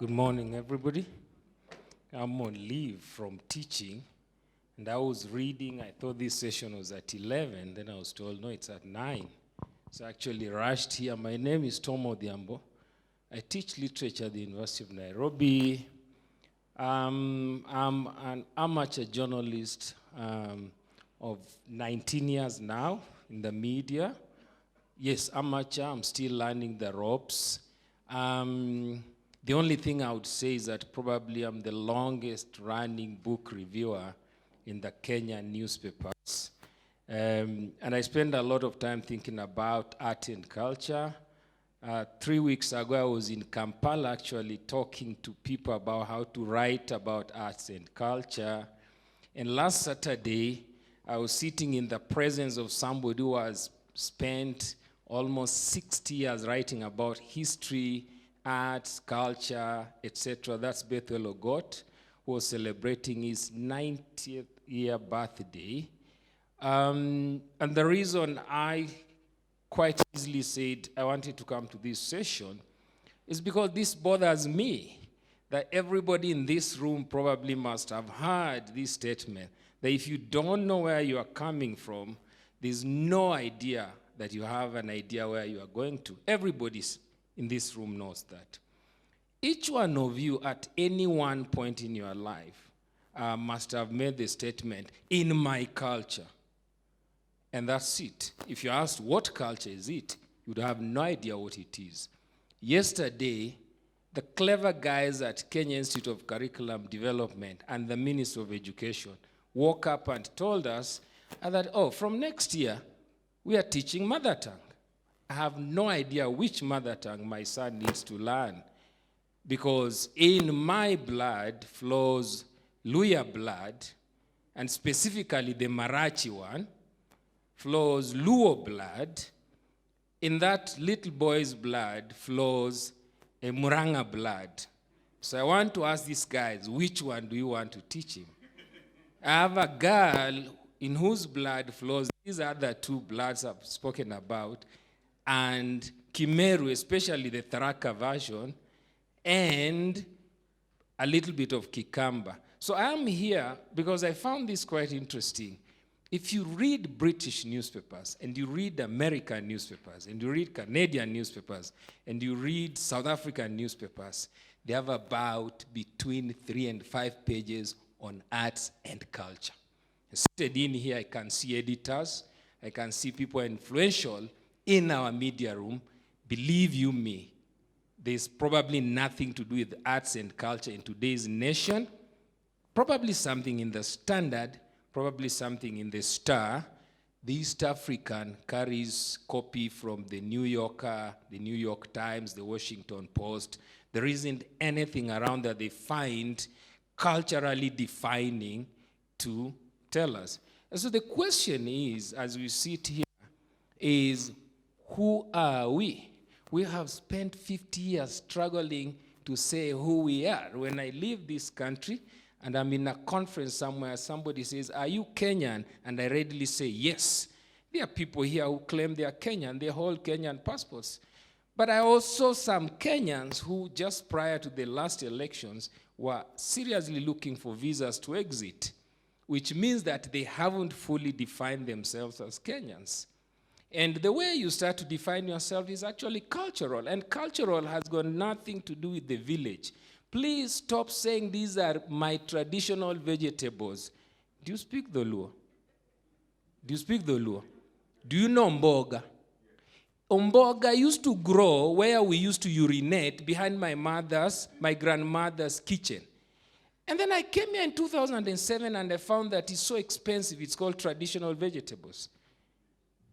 Good morning, everybody. I'm on leave from teaching, and I was reading. I thought this session was at 11, then I was told, no, it's at 9. So I actually rushed here. My name is Tom Odhiambo. I teach literature at the University of Nairobi. I'm an amateur journalist of 19 years now in the media. Yes, amateur, I'm still learning the ropes. The only thing I would say is that probably I'm the longest running book reviewer in the Kenyan newspapers. And I spend a lot of time thinking about art and culture. 3 weeks ago, I was in Kampala actually talking to people about how to write about arts and culture. And last Saturday, I was sitting in the presence of somebody who has spent almost 60 years writing about history, arts, culture, etc. That's Bethel Ogot, who was celebrating his 90th year birthday. And the reason I quite easily said I wanted to come to this session is because this bothers me, that everybody in this room probably must have heard this statement, that if you don't know where you are coming from, there's no idea that you have an idea where you are going to. Everybody in this room knows that. Each one of you at any one point in your life must have made the statement, in my culture. And that's it. If you asked what culture is it, you'd have no idea what it is. Yesterday, the clever guys at Kenya Institute of Curriculum Development and the Ministry of Education woke up and told us that, from next year, we are teaching mother tongue. I have no idea which mother tongue my son needs to learn, because in my blood flows Luhya blood, and specifically the Marathi one, flows Luo blood. In that little boy's blood flows a Muranga blood. So I want to ask these guys, which one do you want to teach him? I have a girl in whose blood flows these other two bloods I've spoken about, and Kimeru, especially the Tharaka version, and a little bit of Kikamba. So I'm here because I found this quite interesting. If you read British newspapers, and you read American newspapers, and you read Canadian newspapers, and you read South African newspapers, they have about between 3 and 5 pages on arts and culture. Seated in here, I can see editors, I can see people influential in our media room. Believe you me, there's probably nothing to do with arts and culture in today's nation. Probably something in the Standard, probably something in the Star. The East African carries copy from the New Yorker, the New York Times, the Washington Post. There isn't anything around that they find culturally defining to tell us. And so the question is, as we sit here, is who are we? We have spent 50 years struggling to say who we are. When I leave this country and I'm in a conference somewhere, somebody says, are you Kenyan? And I readily say, yes. There are people here who claim they are Kenyan. They hold Kenyan passports. But I also saw some Kenyans who just prior to the last elections were seriously looking for visas to exit, which means that they haven't fully defined themselves as Kenyans. And the way you start to define yourself is actually cultural, and cultural has got nothing to do with the village. Please stop saying these are my traditional vegetables. Do you speak the Luo? Do you speak the Luo? Do you know Mboga? Mboga used to grow where we used to urinate behind my grandmother's kitchen. And then I came here in 2007 and I found that it's so expensive, it's called traditional vegetables.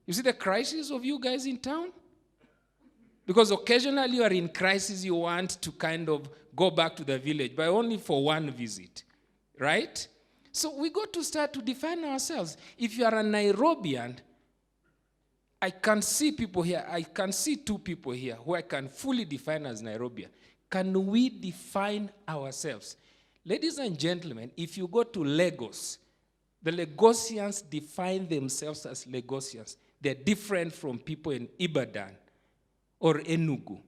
You see the crisis of you guys in town? Because occasionally you are in crisis, you want to kind of go back to the village, but only for one visit, right? So we got to start to define ourselves. If you are a Nairobian, I can see people here, I can see 2 people here who I can fully define as Nairobian. Can we define ourselves? Ladies and gentlemen, if you go to Lagos, the Lagosians define themselves as Lagosians. They're different from people in Ibadan or Enugu.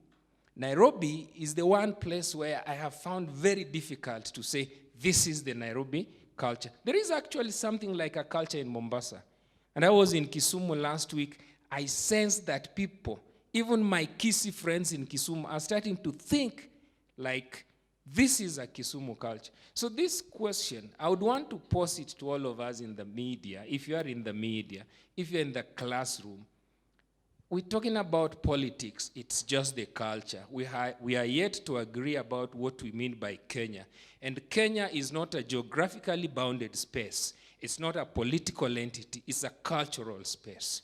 Nairobi is the one place where I have found very difficult to say, this is the Nairobi culture. There is actually something like a culture in Mombasa. And I was in Kisumu last week. I sensed that people, even my Kisii friends in Kisumu, are starting to think like this is a Kisumu culture. So this question, I would want to pose it to all of us in the media. If you are in the media, if you're in the classroom, we're talking about politics. It's just the culture. We are yet to agree about what we mean by Kenya. And Kenya is not a geographically bounded space. It's not a political entity. It's a cultural space.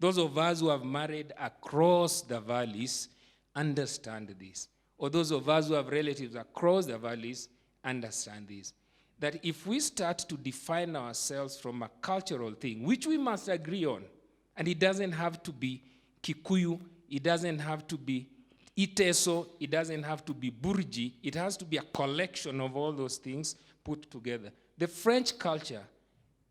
Those of us who have married across the valleys understand this. Or those of us who have relatives across the valleys understand this. That if we start to define ourselves from a cultural thing, which we must agree on, and it doesn't have to be Kikuyu, it doesn't have to be Iteso, it doesn't have to be Burji, it has to be a collection of all those things put together. The French culture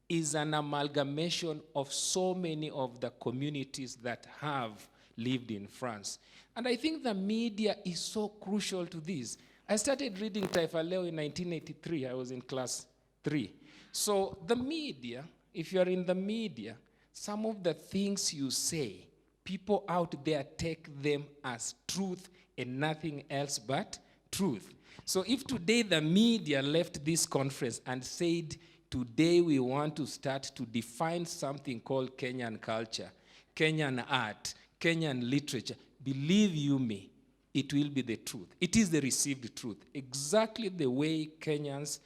is an amalgamation of so many of the communities that have lived in France. And I think the media is so crucial to this. I started reading Taifa Leo in 1983. I was in class 3. So the media, if you're in the media, some of the things you say, people out there take them as truth and nothing else but truth. So if today the media left this conference and said, today we want to start to define something called Kenyan culture, Kenyan art, Kenyan literature, believe you me, it will be the truth. It is the received truth. Exactly the way Kenyans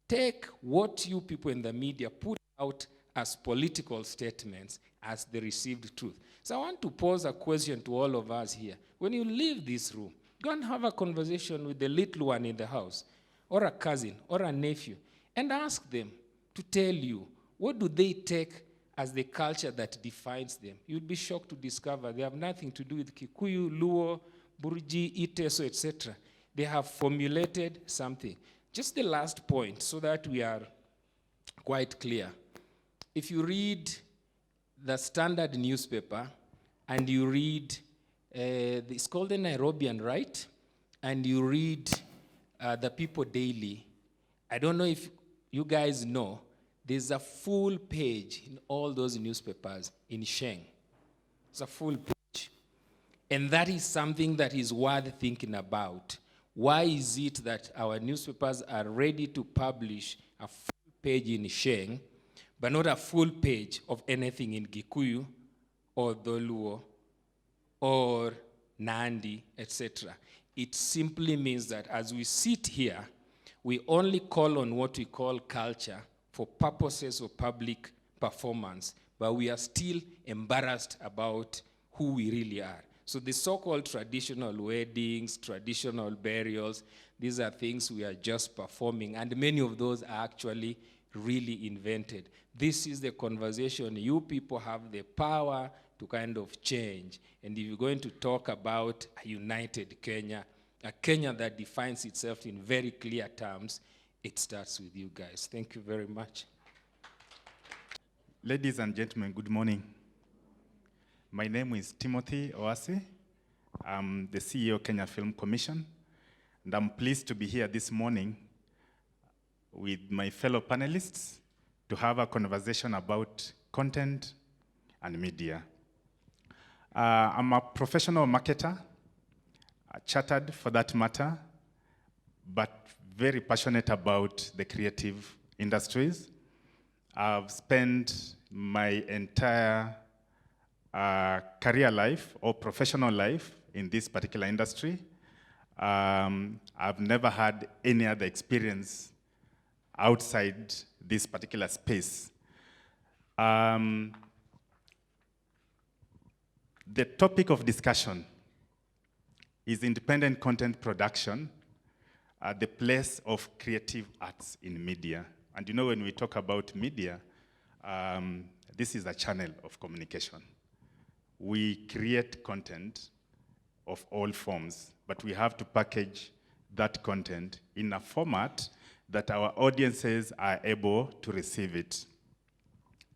take what you people in the media put out as political statements as the received truth. So I want to pose a question to all of us here. When you leave this room, go and have a conversation with the little one in the house, or a cousin, or a nephew, and ask them to tell you, what do they take as the culture that defines them? You'd be shocked to discover they have nothing to do with Kikuyu, Luo, Burji, Iteso, etc. They have formulated something. Just the last point, so that we are quite clear. If you read the Standard newspaper, and you read, it's called the Nairobian, right? And you read the People Daily. I don't know if you guys know, there's a full page in all those newspapers in Sheng. It's a full page. And that is something that is worth thinking about. Why is it that our newspapers are ready to publish a full page in Sheng, but not a full page of anything in Gikuyu or Dholuo or Nandi, etc.? It simply means that as we sit here, we only call on what we call culture for purposes of public performance, but we are still embarrassed about who we really are. So the so-called traditional weddings, traditional burials, these are things we are just performing, and many of those are actually really invented. This is the conversation you people have the power to kind of change. And if you're going to talk about a united Kenya, a Kenya that defines itself in very clear terms, it starts with you guys. Thank you very much. Ladies and gentlemen, good morning. My name is Timothy Oase. I'm the CEO of Kenya Film Commission, and I'm pleased to be here this morning with my fellow panelists to have a conversation about content and media. I'm a professional marketer, chartered for that matter, but very passionate about the creative industries. I've spent my entire career life or professional life in this particular industry. I've never had any other experience outside this particular space. The topic of discussion is independent content production at the place of creative arts in media. And you know, when we talk about media, this is a channel of communication. We create content of all forms, but we have to package that content in a format that our audiences are able to receive it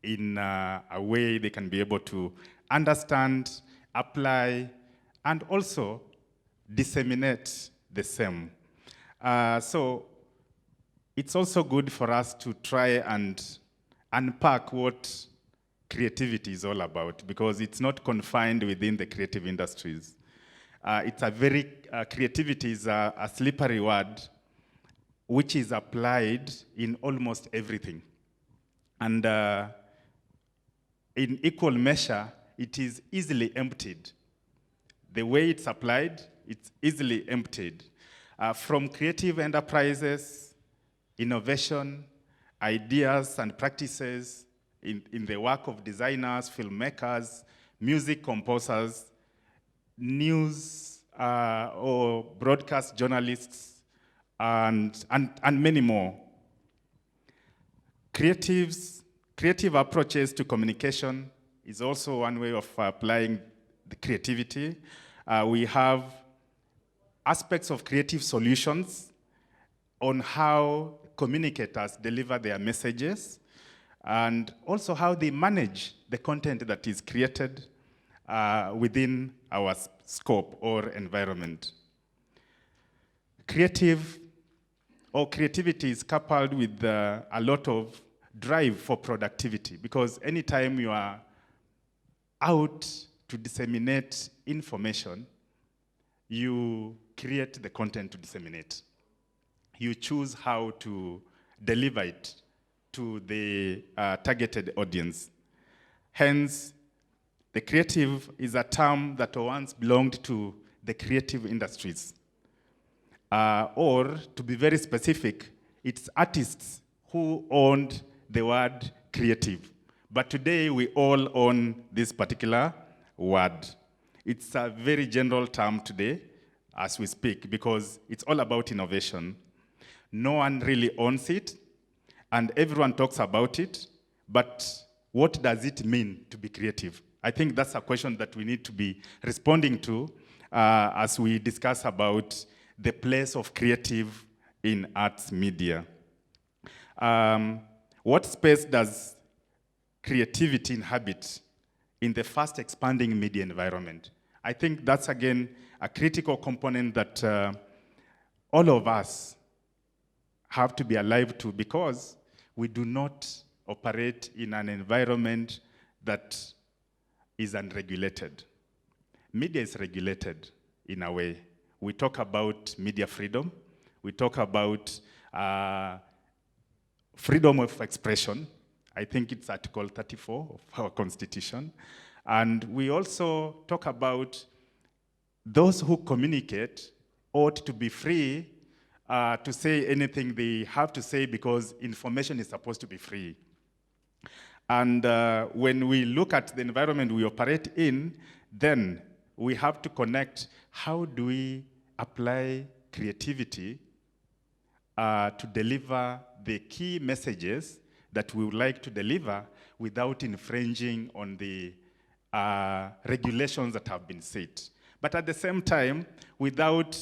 in a way they can be able to understand, apply, and also disseminate the same. So it's also good for us to try and unpack what creativity is all about, because it's not confined within the creative industries. Creativity is a slippery word which is applied in almost everything. And in equal measure, it is easily emptied. The way it's applied, it's easily emptied. From creative enterprises, innovation, ideas and practices in the work of designers, filmmakers, music composers, news or broadcast journalists, and many more. Creative approaches to communication is also one way of applying the creativity. We have aspects of creative solutions on how communicators deliver their messages, and also how they manage the content that is created within our scope or environment. Creativity is coupled with a lot of drive for productivity, because anytime you are out to disseminate information, you create the content to disseminate. You choose how to deliver it to the targeted audience. Hence, the creative is a term that once belonged to the creative industries. Or, to be very specific, it's artists who owned the word creative. But today, we all own this particular word. It's a very general term today as we speak, because it's all about innovation. No one really owns it, and everyone talks about it, but what does it mean to be creative? I think that's a question that we need to be responding to as we discuss about the place of creative in arts media. What space does creativity inhabit in the fast expanding media environment? I think that's, again, a critical component that all of us have to be alive to, because we do not operate in an environment that is unregulated. Media is regulated in a way. We talk about media freedom. We talk about freedom of expression. I think it's Article 34 of our Constitution. And we also talk about those who communicate ought to be free to say anything they have to say, because information is supposed to be free. And when we look at the environment we operate in, then we have to connect how do we apply creativity to deliver the key messages that we would like to deliver without infringing on the regulations that have been set. But at the same time, without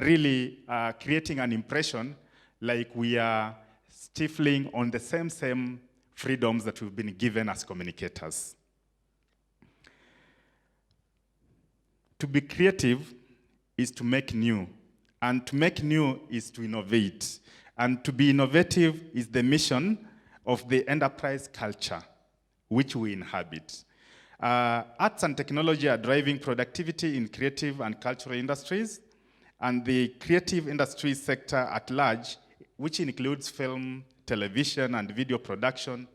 really creating an impression like we are stifling on the same freedoms that we've been given as communicators. To be creative is to make new, and to make new is to innovate. And to be innovative is the mission of the enterprise culture which we inhabit. Arts and technology are driving productivity in creative and cultural industries, and the creative industry sector at large, which includes film, television, and video production,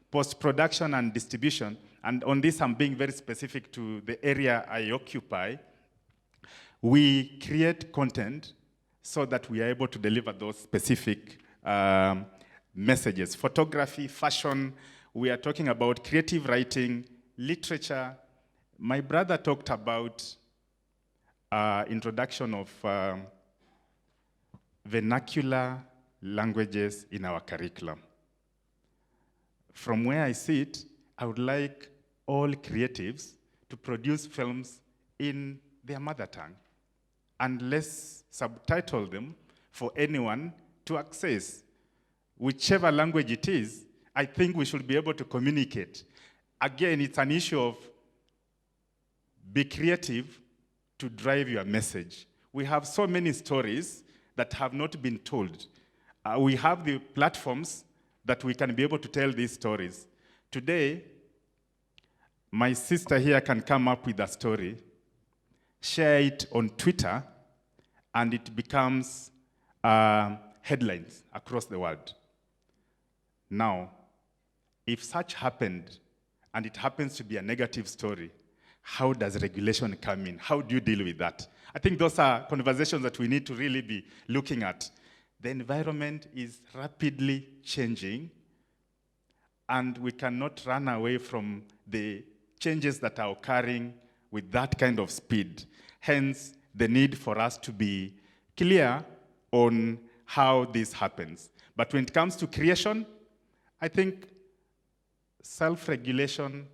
post-production and distribution. And on this, I'm being very specific to the area I occupy. We create content so that we are able to deliver those specific messages. Photography, fashion, we are talking about creative writing, literature. My brother talked about introduction of vernacular languages in our curriculum. From where I sit, I would like all creatives to produce films in their mother tongue, and let's subtitle them for anyone to access. Whichever language it is, I think we should be able to communicate. Again, it's an issue of be creative to drive your message. we have so many stories that have not been told. We have the platforms that we can be able to tell these stories. Today, my sister here can come up with a story, share it on Twitter, and it becomes headlines across the world. Now, if such happened, and it happens to be a negative story, how does regulation come in? How do you deal with that? I think those are conversations that we need to really be looking at. The environment is rapidly changing, and we cannot run away from the changes that are occurring with that kind of speed. Hence, the need for us to be clear on how this happens. But when it comes to creation, I think self-regulation,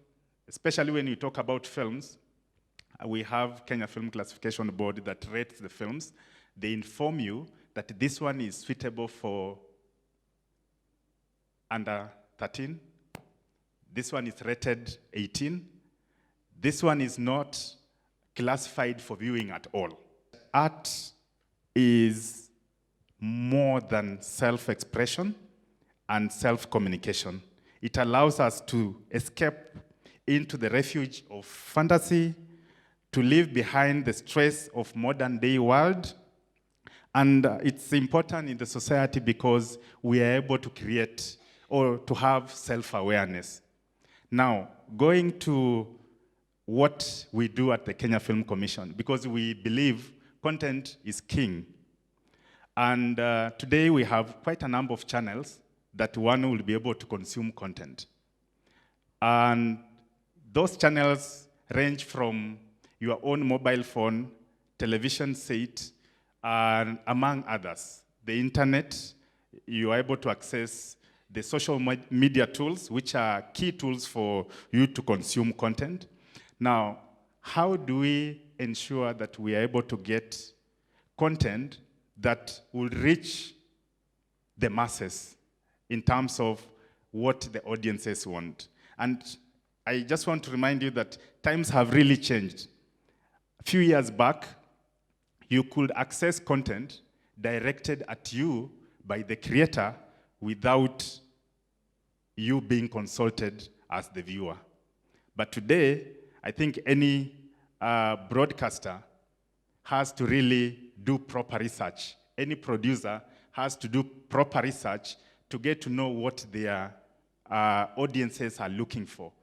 especially when you talk about films, we have Kenya Film Classification Board that rates the films. They inform you that this one is suitable for under 13. This one is rated 18. This one is not classified for viewing at all. Art is more than self-expression and self-communication. It allows us to escape into the refuge of fantasy, to leave behind the stress of modern day world. And it's important in the society because we are able to create or to have self-awareness. Now, going to what we do at the Kenya Film Commission, because we believe content is king. And today we have quite a number of channels that one will be able to consume content. And those channels range from your own mobile phone, television set, and among others. The internet, you are able to access the social media tools, which are key tools for you to consume content. Now, how do we ensure that we are able to get content that will reach the masses in terms of what the audiences want? And I just want to remind you that times have really changed. A few years back, you could access content directed at you by the creator without you being consulted as the viewer. But today, I think any broadcaster has to really do proper research. Any producer has to do proper research to get to know what their audiences are looking for.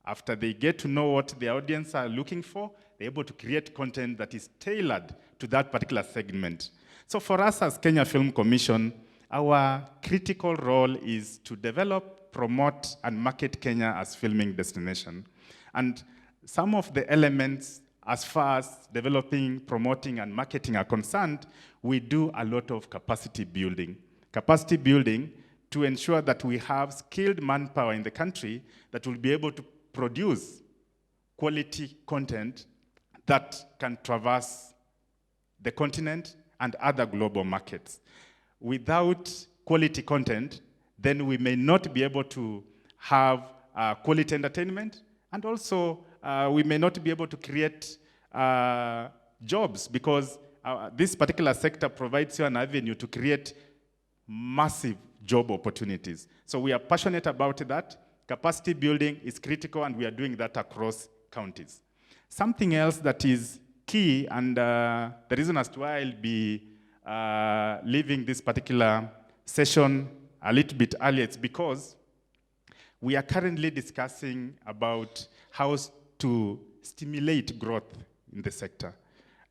After they get to know what the audience are looking for, they're able to create content that is tailored to that particular segment. So for us as Kenya Film Commission, our critical role is to develop, promote, and market Kenya as filming destination. And some of the elements as far as developing, promoting, and marketing are concerned, we do a lot of capacity building. Capacity building to ensure that we have skilled manpower in the country that will be able to produce quality content that can traverse the continent and other global markets. Without quality content, then we may not be able to have quality entertainment, and also we may not be able to create jobs, because this particular sector provides you an avenue to create massive job opportunities. So we are passionate about that. Capacity building is critical, and we are doing that across counties. Something else that is key, and the reason as to why I'll be leaving this particular session a little bit earlier, it's because we are currently discussing about how to stimulate growth in the sector.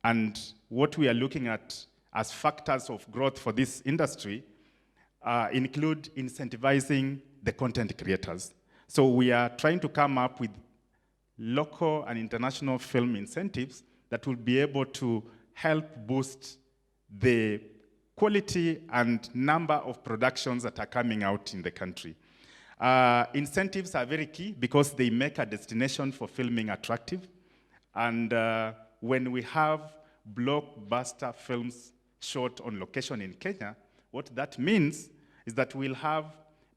And what we are looking at as factors of growth for this industry include incentivizing the content creators. So we are trying to come up with local and international film incentives that will be able to help boost the quality and number of productions that are coming out in the country. Incentives are very key because they make a destination for filming attractive. And when we have blockbuster films shot on location in Kenya, what that means is that we'll have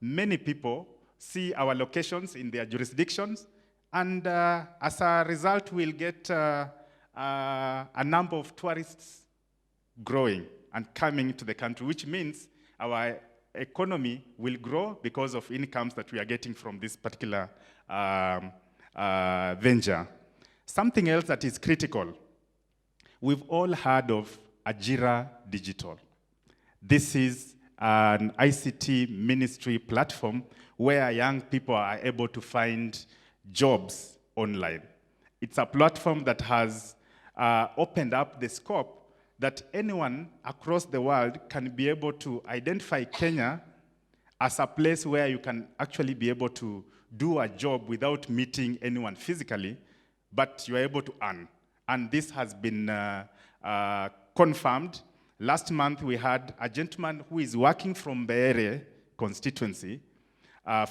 many people see our locations in their jurisdictions, and as a result, we'll get a number of tourists growing and coming to the country, which means our economy will grow because of incomes that we are getting from this particular venture. Something else that is critical, we've all heard of Ajira Digital. This is an ICT ministry platform where young people are able to find jobs online. It's a platform that has opened up the scope that anyone across the world can be able to identify Kenya as a place where you can actually be able to do a job without meeting anyone physically, but you're able to earn. And this has been confirmed. Last month, we had a gentleman who is working from the area constituency,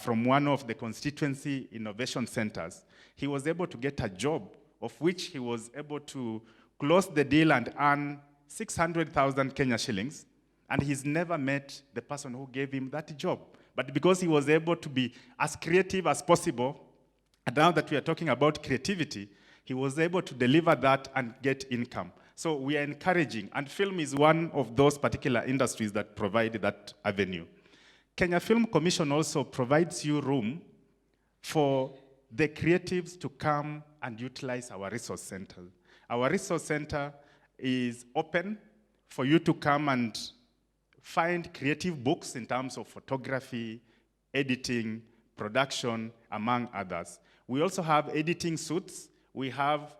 from one of the constituency innovation centers. He was able to get a job of which he was able to close the deal and earn 600,000 Kenya shillings, and he's never met the person who gave him that job. But because he was able to be as creative as possible, and now that we are talking about creativity, he was able to deliver that and get income. So we are encouraging, and film is one of those particular industries that provide that avenue. Kenya Film Commission also provides you room for the creatives to come and utilize our resource center. Our resource center is open for you to come and find creative books in terms of photography, editing, production, among others. We also have editing suites. We have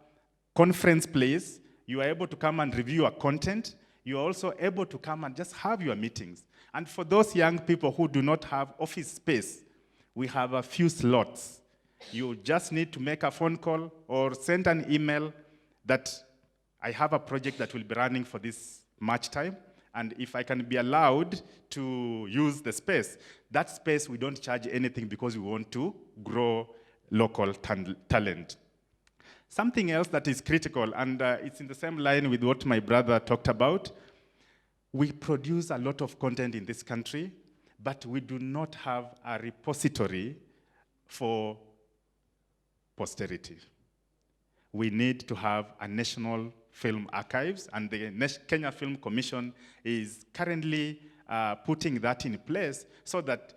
conference plays. You are able to come and review our content. You are also able to come and just have your meetings. And for those young people who do not have office space, we have a few slots. You just need to make a phone call or send an email that I have a project that will be running for this much time, and if I can be allowed to use the space, that space we don't charge anything because we want to grow local talent. Something else that is critical, and it's in the same line with what my brother talked about, we produce a lot of content in this country, but we do not have a repository for posterity. We need to have a national film archives, and the Kenya Film Commission is currently putting that in place so that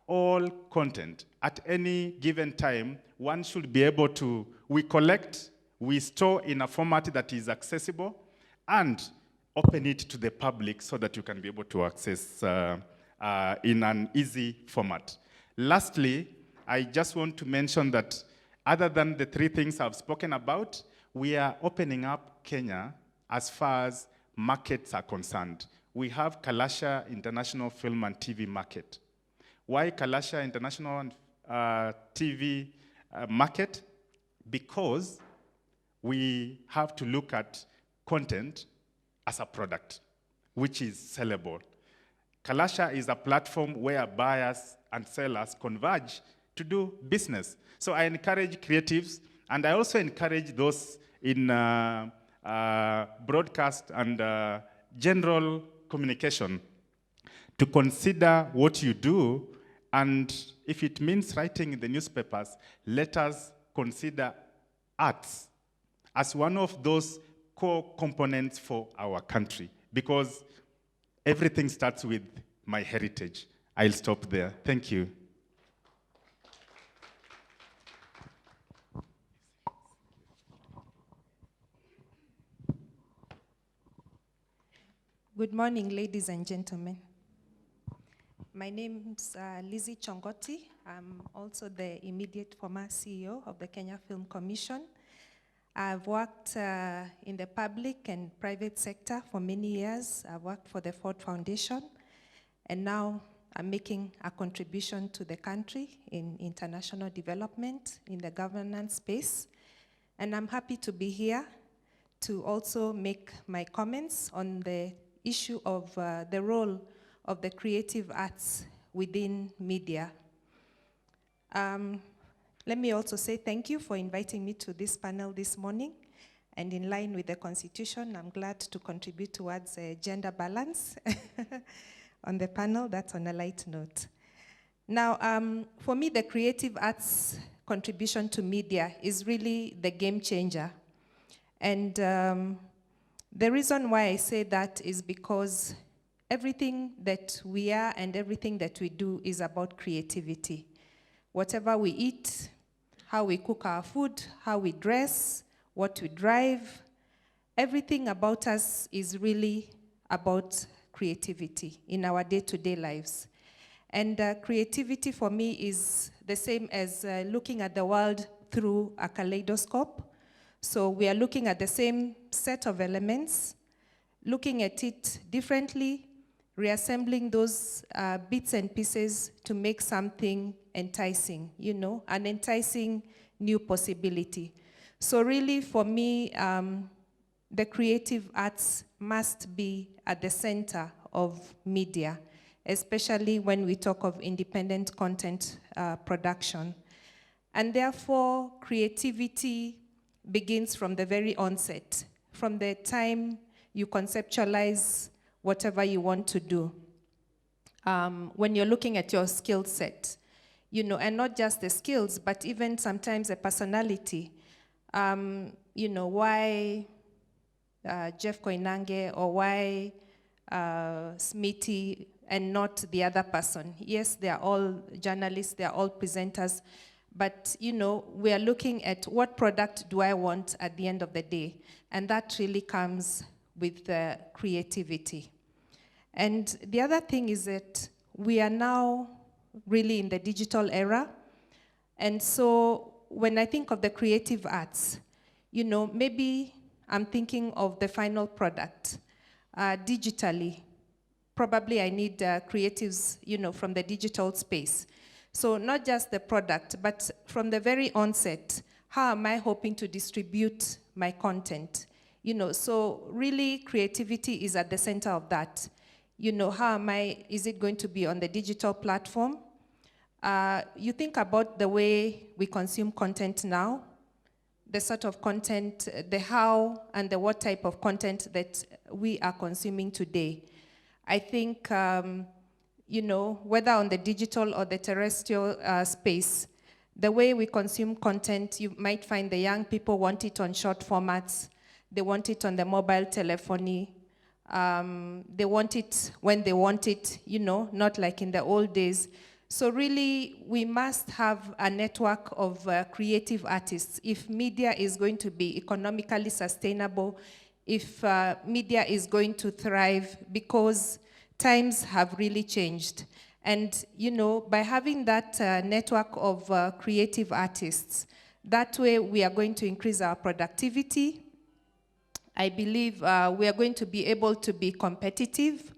all content at any given time, one should be able to, we collect, we store in a format that is accessible, and open it to the public so that you can be able to access in an easy format. Lastly, I just want to mention that other than the three things I've spoken about, we are opening up Kenya as far as markets are concerned. We have Kalasha International Film and TV Market. Why Kalasha International TV Market? Because we have to look at content as a product, which is sellable. Kalasha is a platform where buyers and sellers converge to do business. So I encourage creatives, and I also encourage those in broadcast and general communication to consider what you do, and if it means writing in the newspapers, let us consider arts as one of those core components for our country, because everything starts with my heritage. I'll stop there. Thank you. Good morning, ladies and gentlemen. My name is Lizzie Chongoti. I'm also the immediate former CEO of the Kenya Film Commission. I've worked in the public and private sector for many years. I've worked for the Ford Foundation, and now I'm making a contribution to the country in international development in the governance space. And I'm happy to be here to also make my comments on the issue of the role of the creative arts within media. Let me also say thank you for inviting me to this panel this morning. And in line with the Constitution, I'm glad to contribute towards gender balance on the panel. That's on a light note. Now, for me, the creative arts contribution to media is really the game changer. And The reason why I say that is because everything that we are and everything that we do is about creativity. Whatever we eat, how we cook our food, how we dress, what we drive, everything about us is really about creativity in our day-to-day lives. And creativity for me is the same as looking at the world through a kaleidoscope. So we are looking at the same set of elements, looking at it differently, reassembling those bits and pieces to make something enticing, you know, an enticing new possibility. So really for me, the creative arts must be at the center of media, especially when we talk of independent content production. And therefore, creativity begins from the very onset, from the time you conceptualize whatever you want to do. When you're looking at your skill set, you know, and not just the skills, but even sometimes a personality. You know, why Jeff Koinange or why Smithy and not the other person? Yes, they are all journalists, they are all presenters, but you know, we are looking at what product do I want at the end of the day, and that really comes with creativity. And the other thing is that we are now really in the digital era, and so when I think of the creative arts, you know, maybe I'm thinking of the final product digitally. Probably I need creatives, you know, from the digital space. So not just the product, but from the very onset, how am I hoping to distribute my content? You know, so really creativity is at the center of that. You know, is it going to be on the digital platform? You think about the way we consume content now, the sort of content, the how and the what type of content that we are consuming today. I think, you know, whether on the digital or the terrestrial space, the way we consume content, you might find the young people want it on short formats, they want it on the mobile telephony, they want it when they want it, you know, not like in the old days. So really, we must have a network of creative artists if media is going to be economically sustainable, if media is going to thrive, because times have really changed. And you know, by having that network of creative artists, that way we are going to increase our productivity. I believe we are going to be able to be competitive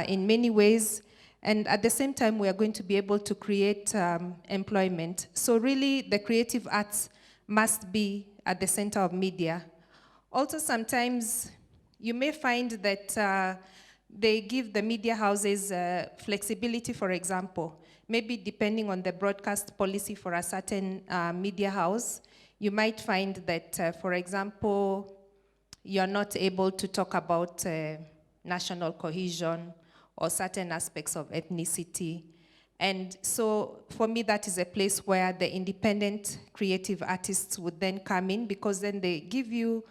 in many ways. And at the same time, we are going to be able to create employment. So really, the creative arts must be at the center of media. Also, sometimes you may find that they give the media houses flexibility, for example. Maybe depending on the broadcast policy for a certain media house, you might find that, for example, you're not able to talk about national cohesion or certain aspects of ethnicity. And so for me, that is a place where the independent creative artists would then come in, because then they give you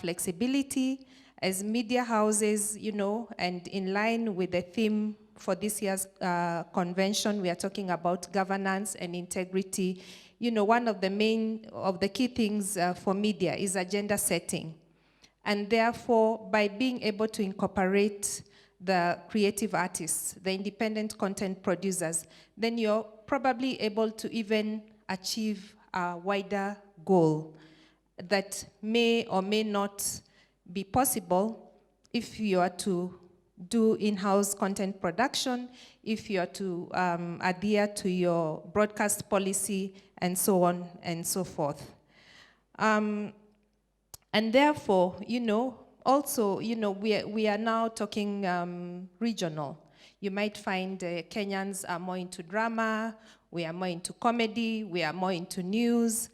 flexibility as media houses, you know, and in line with the theme for this year's convention, we are talking about governance and integrity. You know, one of the key things for media is agenda setting. And therefore, by being able to incorporate the creative artists, the independent content producers, then you're probably able to even achieve a wider goal that may or may not be possible if you are to do in-house content production, if you are to adhere to your broadcast policy, and so on and so forth. And therefore, you know, also, you know, we are now talking regional. You might find Kenyans are more into drama, we are more into comedy, we are more into news.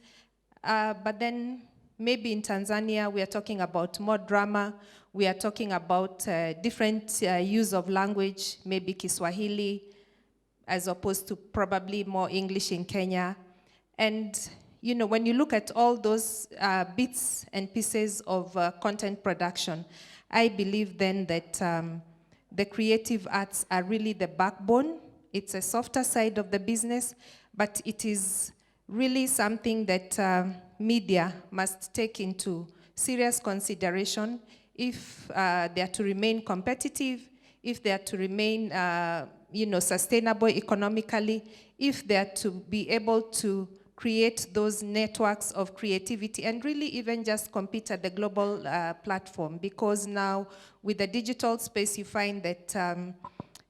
But then maybe in Tanzania, we are talking about more drama, we are talking about different use of language, maybe Kiswahili, as opposed to probably more English in Kenya. And, you know, when you look at all those bits and pieces of content production, I believe then that the creative arts are really the backbone. It's a softer side of the business, but it is really something that media must take into serious consideration if they are to remain competitive, if they are to remain you know, sustainable economically, if they are to be able to create those networks of creativity and really even just compete at the global platform. Because now with the digital space, you find that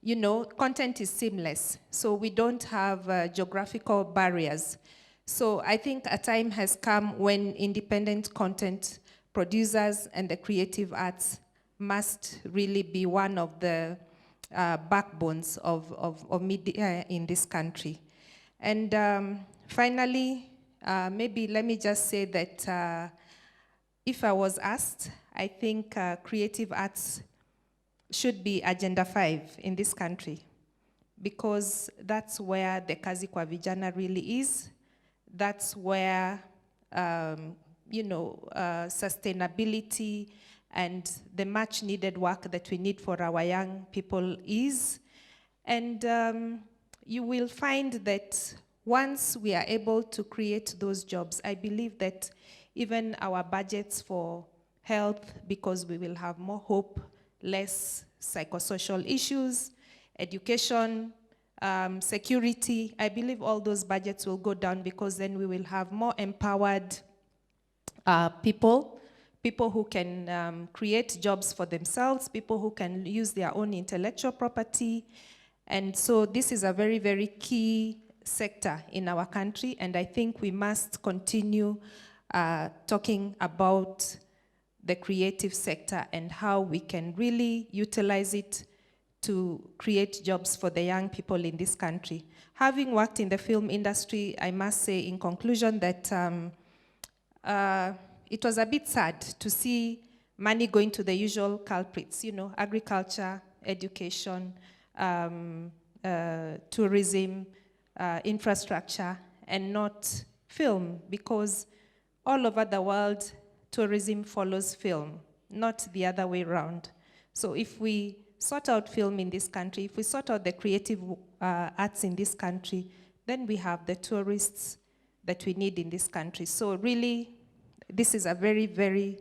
you know, content is seamless. So we don't have geographical barriers. So I think a time has come when independent content producers and the creative arts must really be one of the backbones of media in this country. And finally, maybe let me just say that if I was asked, I think creative arts should be Agenda 5 in this country, because that's where the Kazi kwa Vijana really is. That's where, you know, sustainability and the much needed work that we need for our young people is. And you will find that once we are able to create those jobs, I believe that even our budgets for health, because we will have more hope, less psychosocial issues, education, security, I believe all those budgets will go down, because then we will have more empowered people who can create jobs for themselves, people who can use their own intellectual property. And so this is a very, very key sector in our country, and I think we must continue talking about the creative sector and how we can really utilize it to create jobs for the young people in this country. Having worked in the film industry, I must say in conclusion that it was a bit sad to see money going to the usual culprits, you know, agriculture, education, tourism, infrastructure, and not film, because all over the world, tourism follows film, not the other way around. So if we sort out film in this country, if we sort out the creative arts in this country, then we have the tourists that we need in this country. So really, this is a very, very,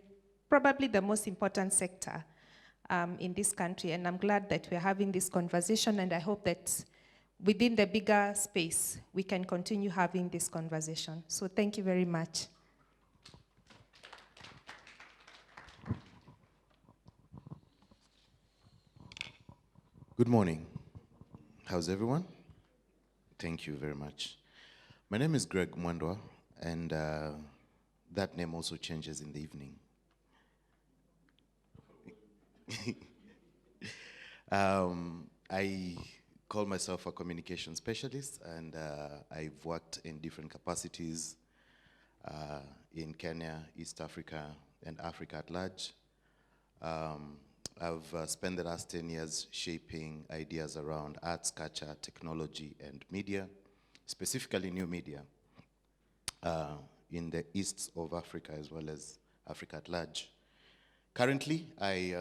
probably the most important sector in this country. And I'm glad that we're having this conversation, and I hope that within the bigger space, we can continue having this conversation. So thank you very much. Good morning. How's everyone? Thank you very much. My name is Greg Mwandwa, and that name also changes in the evening. I call myself a communication specialist, and I've worked in different capacities in Kenya, East Africa, and Africa at large. I've spent the last 10 years shaping ideas around arts, culture, technology, and media, specifically new media, in the east of Africa as well as Africa at large. Currently, I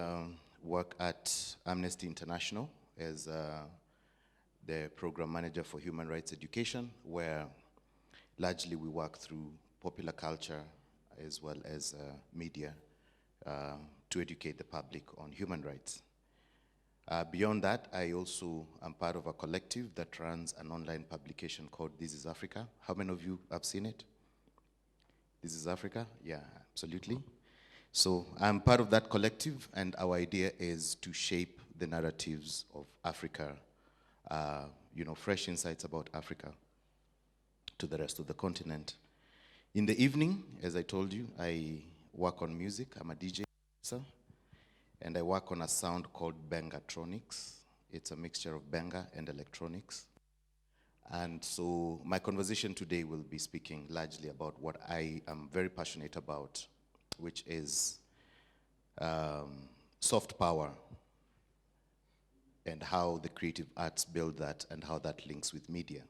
work at Amnesty International as the program manager for human rights education, where largely we work through popular culture as well as media to educate the public on human rights. Beyond that, I also am part of a collective that runs an online publication called This is Africa. How many of you have seen it? This is Africa? Yeah, absolutely. So I'm part of that collective, and our idea is to shape the narratives of Africa, you know, fresh insights about Africa to the rest of the continent. In the evening, as I told you, I work on music. I'm a DJ, and I work on a sound called Bengatronics. It's a mixture of Benga and electronics. And so my conversation today will be speaking largely about what I am very passionate about, which is soft power and how the creative arts build that and how that links with media.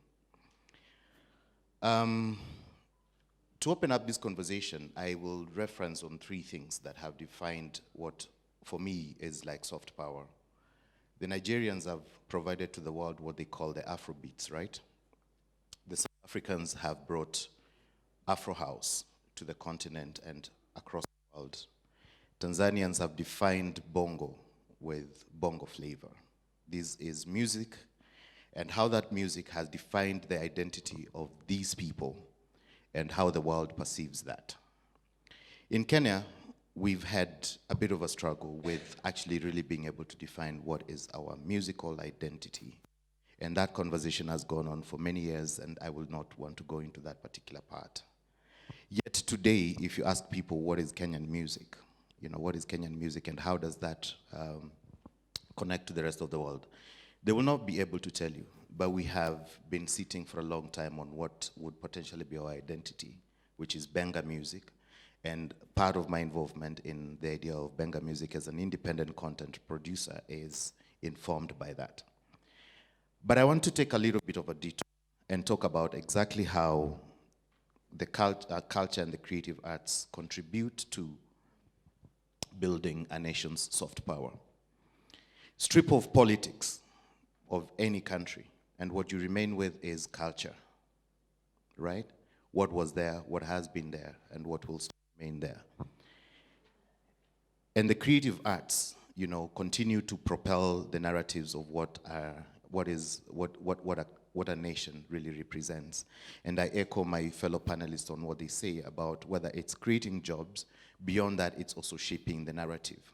To open up this conversation, I will reference on three things that have defined what, for me, is like soft power. The Nigerians have provided to the world what they call the Afrobeats, right? The South Africans have brought Afro House to the continent and across the world. Tanzanians have defined bongo with bongo flavor. This is music, and how that music has defined the identity of these people and how the world perceives that. In Kenya, we've had a bit of a struggle with actually really being able to define what is our musical identity. And that conversation has gone on for many years, and I will not want to go into that particular part. Yet today, if you ask people what is Kenyan music, what is Kenyan music and how does that connect to the rest of the world, they will not be able to tell you. But we have been sitting for a long time on what would potentially be our identity, which is Benga music. And part of my involvement in the idea of Benga music as an independent content producer is informed by that. But I want to take a little bit of a detour and talk about exactly how the culture and the creative arts contribute to building a nation's soft power. Strip off politics of any country, and what you remain with is culture, right? What was there, what has been there, and what will remain there. And the creative arts, continue to propel the narratives of what a nation really represents. And I echo my fellow panelists on what they say about whether it's creating jobs. Beyond that, it's also shaping the narrative.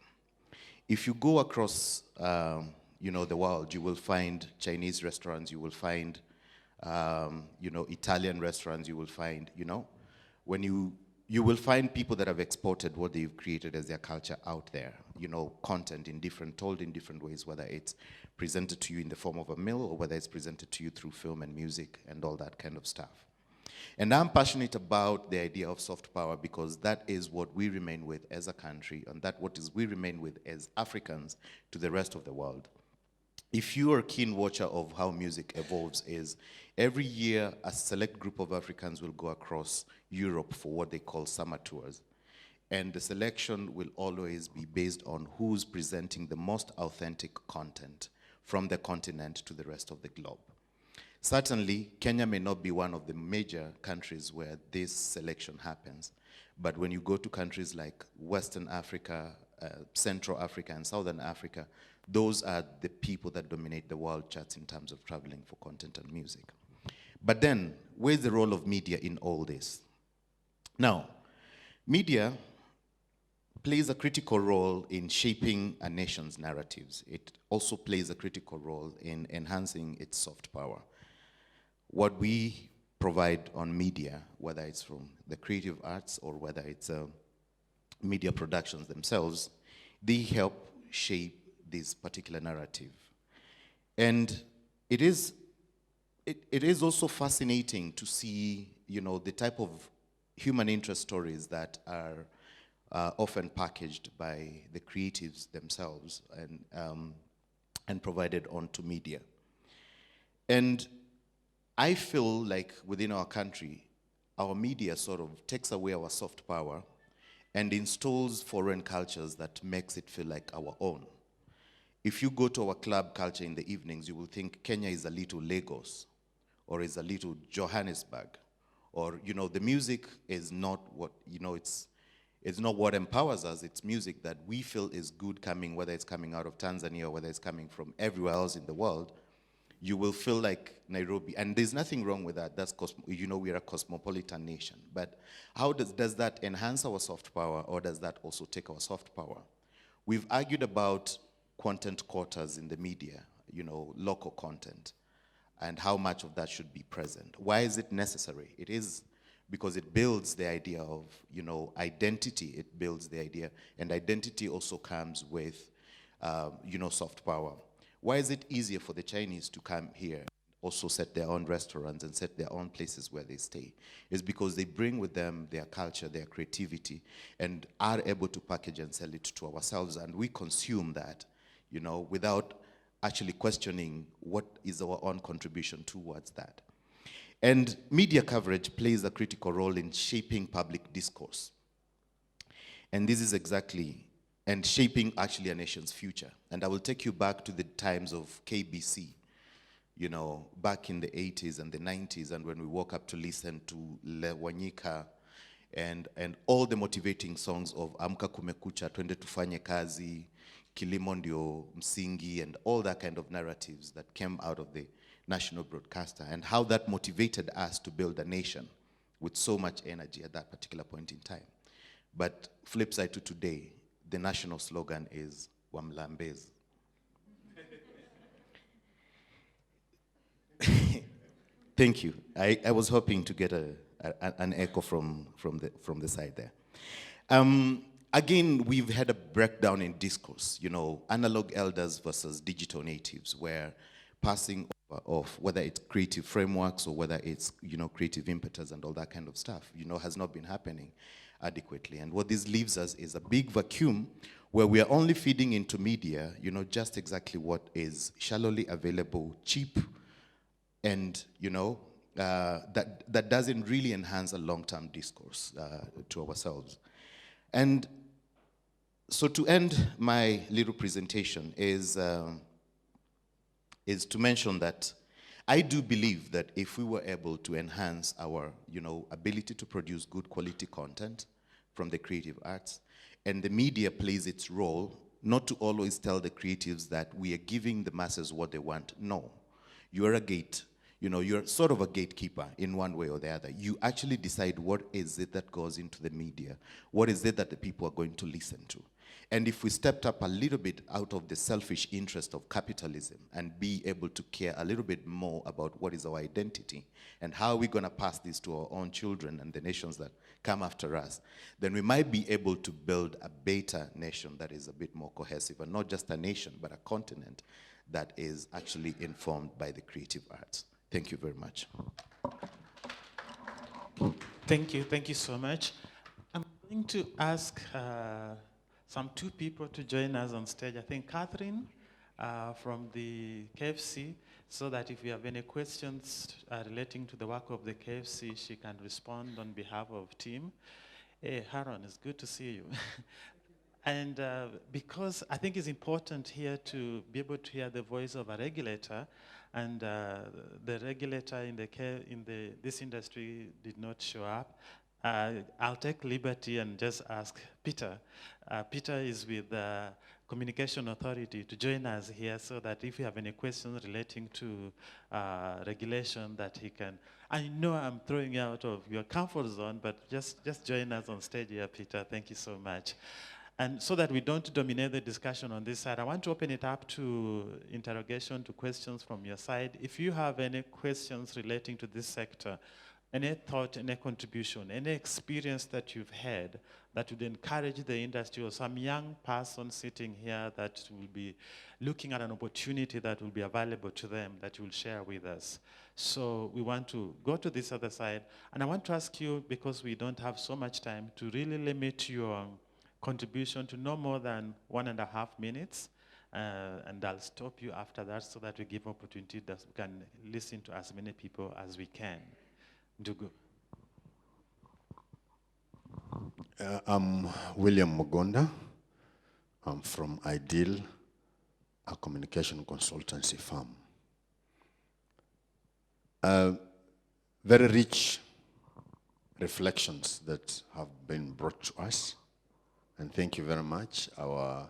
If you go across the world, you will find Chinese restaurants, you will find, Italian restaurants, you will find, when you will find people that have exported what they've created as their culture out there, content told in different ways, whether it's presented to you in the form of a meal or whether it's presented to you through film and music and all that kind of stuff. And I'm passionate about the idea of soft power because that is what we remain with as a country, and we remain with as Africans to the rest of the world. If you are a keen watcher of how music evolves, is every year a select group of Africans will go across Europe for what they call summer tours. And the selection will always be based on who's presenting the most authentic content from the continent to the rest of the globe. Certainly, Kenya may not be one of the major countries where this selection happens, but when you go to countries like Western Africa, Central Africa, and Southern Africa, those are the people that dominate the world charts in terms of traveling for content and music. But then, where's the role of media in all this? Now, media plays a critical role in shaping a nation's narratives. It also plays a critical role in enhancing its soft power. What we provide on media, whether it's from the creative arts or whether it's media productions themselves, they help shape this particular narrative. And it is also fascinating to see, the type of human interest stories that are often packaged by the creatives themselves and provided onto media. And I feel like within our country, our media sort of takes away our soft power and installs foreign cultures that makes it feel like our own. If you go to our club culture in the evenings, you will think Kenya is a little Lagos or is a little Johannesburg, or the music is not what it's not what empowers us. It's music that we feel is good coming, whether it's coming out of Tanzania or whether it's coming from everywhere else in the world. You will feel like Nairobi, and there's nothing wrong with that. That's we're a cosmopolitan nation. But how does that enhance our soft power, or does that also take our soft power? We've argued about content quotas in the media, local content, and how much of that should be present. Why is it necessary? It is because it builds the idea of, identity. It builds the idea, and identity also comes with, soft power. Why is it easier for the Chinese to come here, also set their own restaurants and set their own places where they stay? It's because they bring with them their culture, their creativity, and are able to package and sell it to ourselves, and we consume that, without actually questioning what is our own contribution towards that. And media coverage plays a critical role in shaping public discourse. And this is exactly, and shaping actually a nation's future. And I will take you back to the times of KBC, you know, back in the 80s and the 90s, and when we woke up to listen to Le Wanyika and all the motivating songs of Amka Kumekucha, Twende Tufanye Kazi, Kilimo Ndio Msingi, and all that kind of narratives that came out of the national broadcaster, and how that motivated us to build a nation with so much energy at that particular point in time. But flip side to today, the national slogan is Wamlambez. Thank you. I was hoping to get an echo from the side there. Again, we've had a breakdown in discourse, you know, analog elders versus digital natives, where passing of whether it's creative frameworks or whether it's, you know, creative impetus and all that kind of stuff, you know, has not been happening adequately. And what this leaves us is a big vacuum where we are only feeding into media, you know, just exactly what is shallowly available, cheap, and, you know, that doesn't really enhance a long-term discourse to ourselves. And so to end my little presentation is to mention that I do believe that if we were able to enhance our, you know, ability to produce good quality content from the creative arts, and the media plays its role, not to always tell the creatives that we are giving the masses what they want. No, you are a gate, you know, you're sort of a gatekeeper in one way or the other. You actually decide what is it that goes into the media, what is it that the people are going to listen to. And if we stepped up a little bit out of the selfish interest of capitalism and be able to care a little bit more about what is our identity and how are we going to pass this to our own children and the nations that come after us, then we might be able to build a better nation that is a bit more cohesive, and not just a nation, but a continent that is actually informed by the creative arts. Thank you very much. Thank you so much. I'm going to ask some two people to join us on stage. I think Catherine from the KFC, so that if you have any questions relating to the work of the KFC, she can respond on behalf of team. Hey, Haron, it's good to see you. And because I think it's important here to be able to hear the voice of a regulator, and the regulator in this industry did not show up. I'll take liberty and just ask Peter. Peter is with the Communication Authority to join us here, so that if you have any questions relating to regulation, that he can. I know I'm throwing you out of your comfort zone, but just join us on stage here, Peter. Thank you so much. And so that we don't dominate the discussion on this side, I want to open it up to interrogation, to questions from your side. If you have any questions relating to this sector, any thought, any contribution, any experience that you've had that would encourage the industry, or some young person sitting here that will be looking at an opportunity that will be available to them, that you will share with us. So we want to go to this other side. And I want to ask you, because we don't have so much time, to really limit your contribution to no more than 1.5 minutes. And I'll stop you after that, so that we give opportunity that we can listen to as many people as we can. Ndugu. I'm William Mugonda. I'm from Ideal, a communication consultancy firm. Very rich reflections that have been brought to us. And thank you very much, our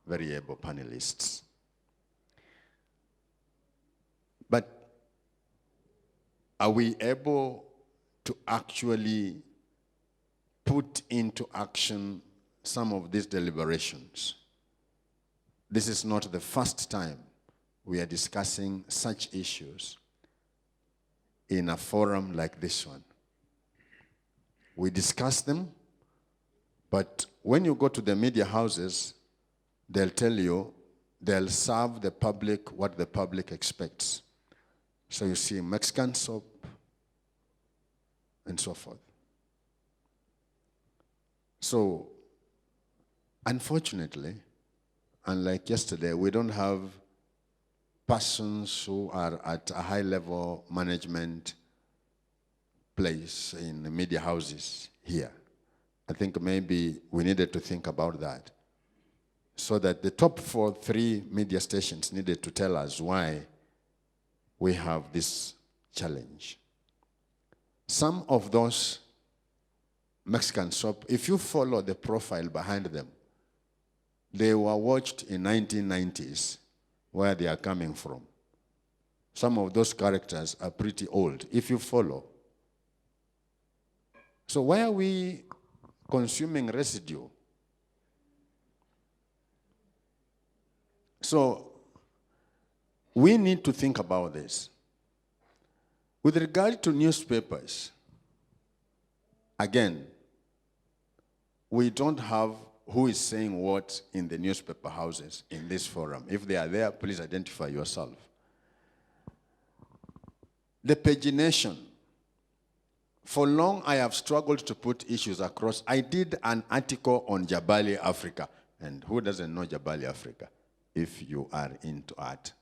very able panelists. But are we able to actually put into action some of these deliberations? This is not the first time we are discussing such issues in a forum like this one. We discuss them, but when you go to the media houses, they'll tell you, they'll serve the public what the public expects. So you see Mexican soap and so forth. So, unfortunately, unlike yesterday, we don't have persons who are at a high level management place in the media houses here. I think maybe we needed to think about that. So that the top 3 media stations needed to tell us why we have this challenge. Some of those Mexican soap, if you follow the profile behind them, they were watched in 1990s, where they are coming from. Some of those characters are pretty old, if you follow. So why are we consuming residue? So we need to think about this. With regard to newspapers, again, we don't have who is saying what in the newspaper houses in this forum. If they are there, please identify yourself. The pagination. For long, I have struggled to put issues across. I did an article on Jabali Africa. And who doesn't know Jabali Africa? If you are into art.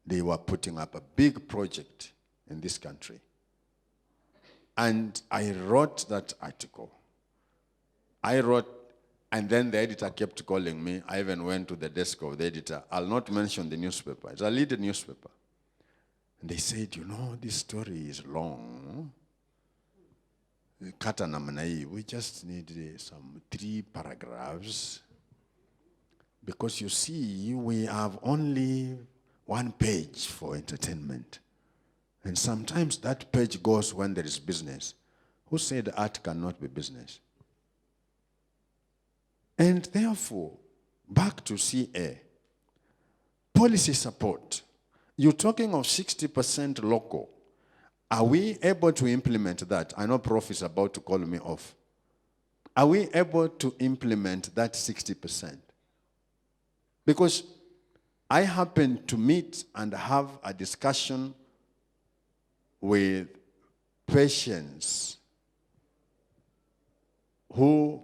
They were putting up a big project in this country. And I wrote that article. And then the editor kept calling me. I even went to the desk of the editor. I'll not mention the newspaper. It's a leading newspaper. And they said, you know, this story is long. We just need some 3 paragraphs. Because you see, we have only 1 page for entertainment. And sometimes that page goes when there is business. Who said art cannot be business? And therefore, back to CA, policy support. You're talking of 60% local. Are we able to implement that? I know Prof is about to call me off. Are we able to implement that 60%? Because I happened to meet and have a discussion with patients who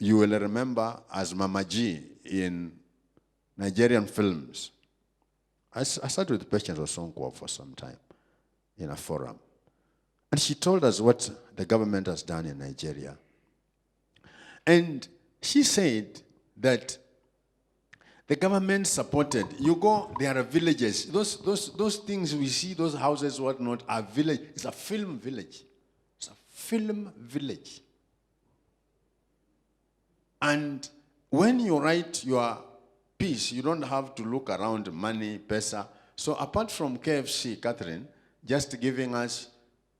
you will remember as Mama G in Nigerian films. I sat with Patience Osonkwo for some time in a forum. And she told us what the government has done in Nigeria. And she said that the government supported, you go, there are villages. Those things we see, those houses, whatnot, are village. It's a film village. It's a film village. And when you write your piece, you don't have to look around money, pesa. So apart from KFC, Catherine, just giving us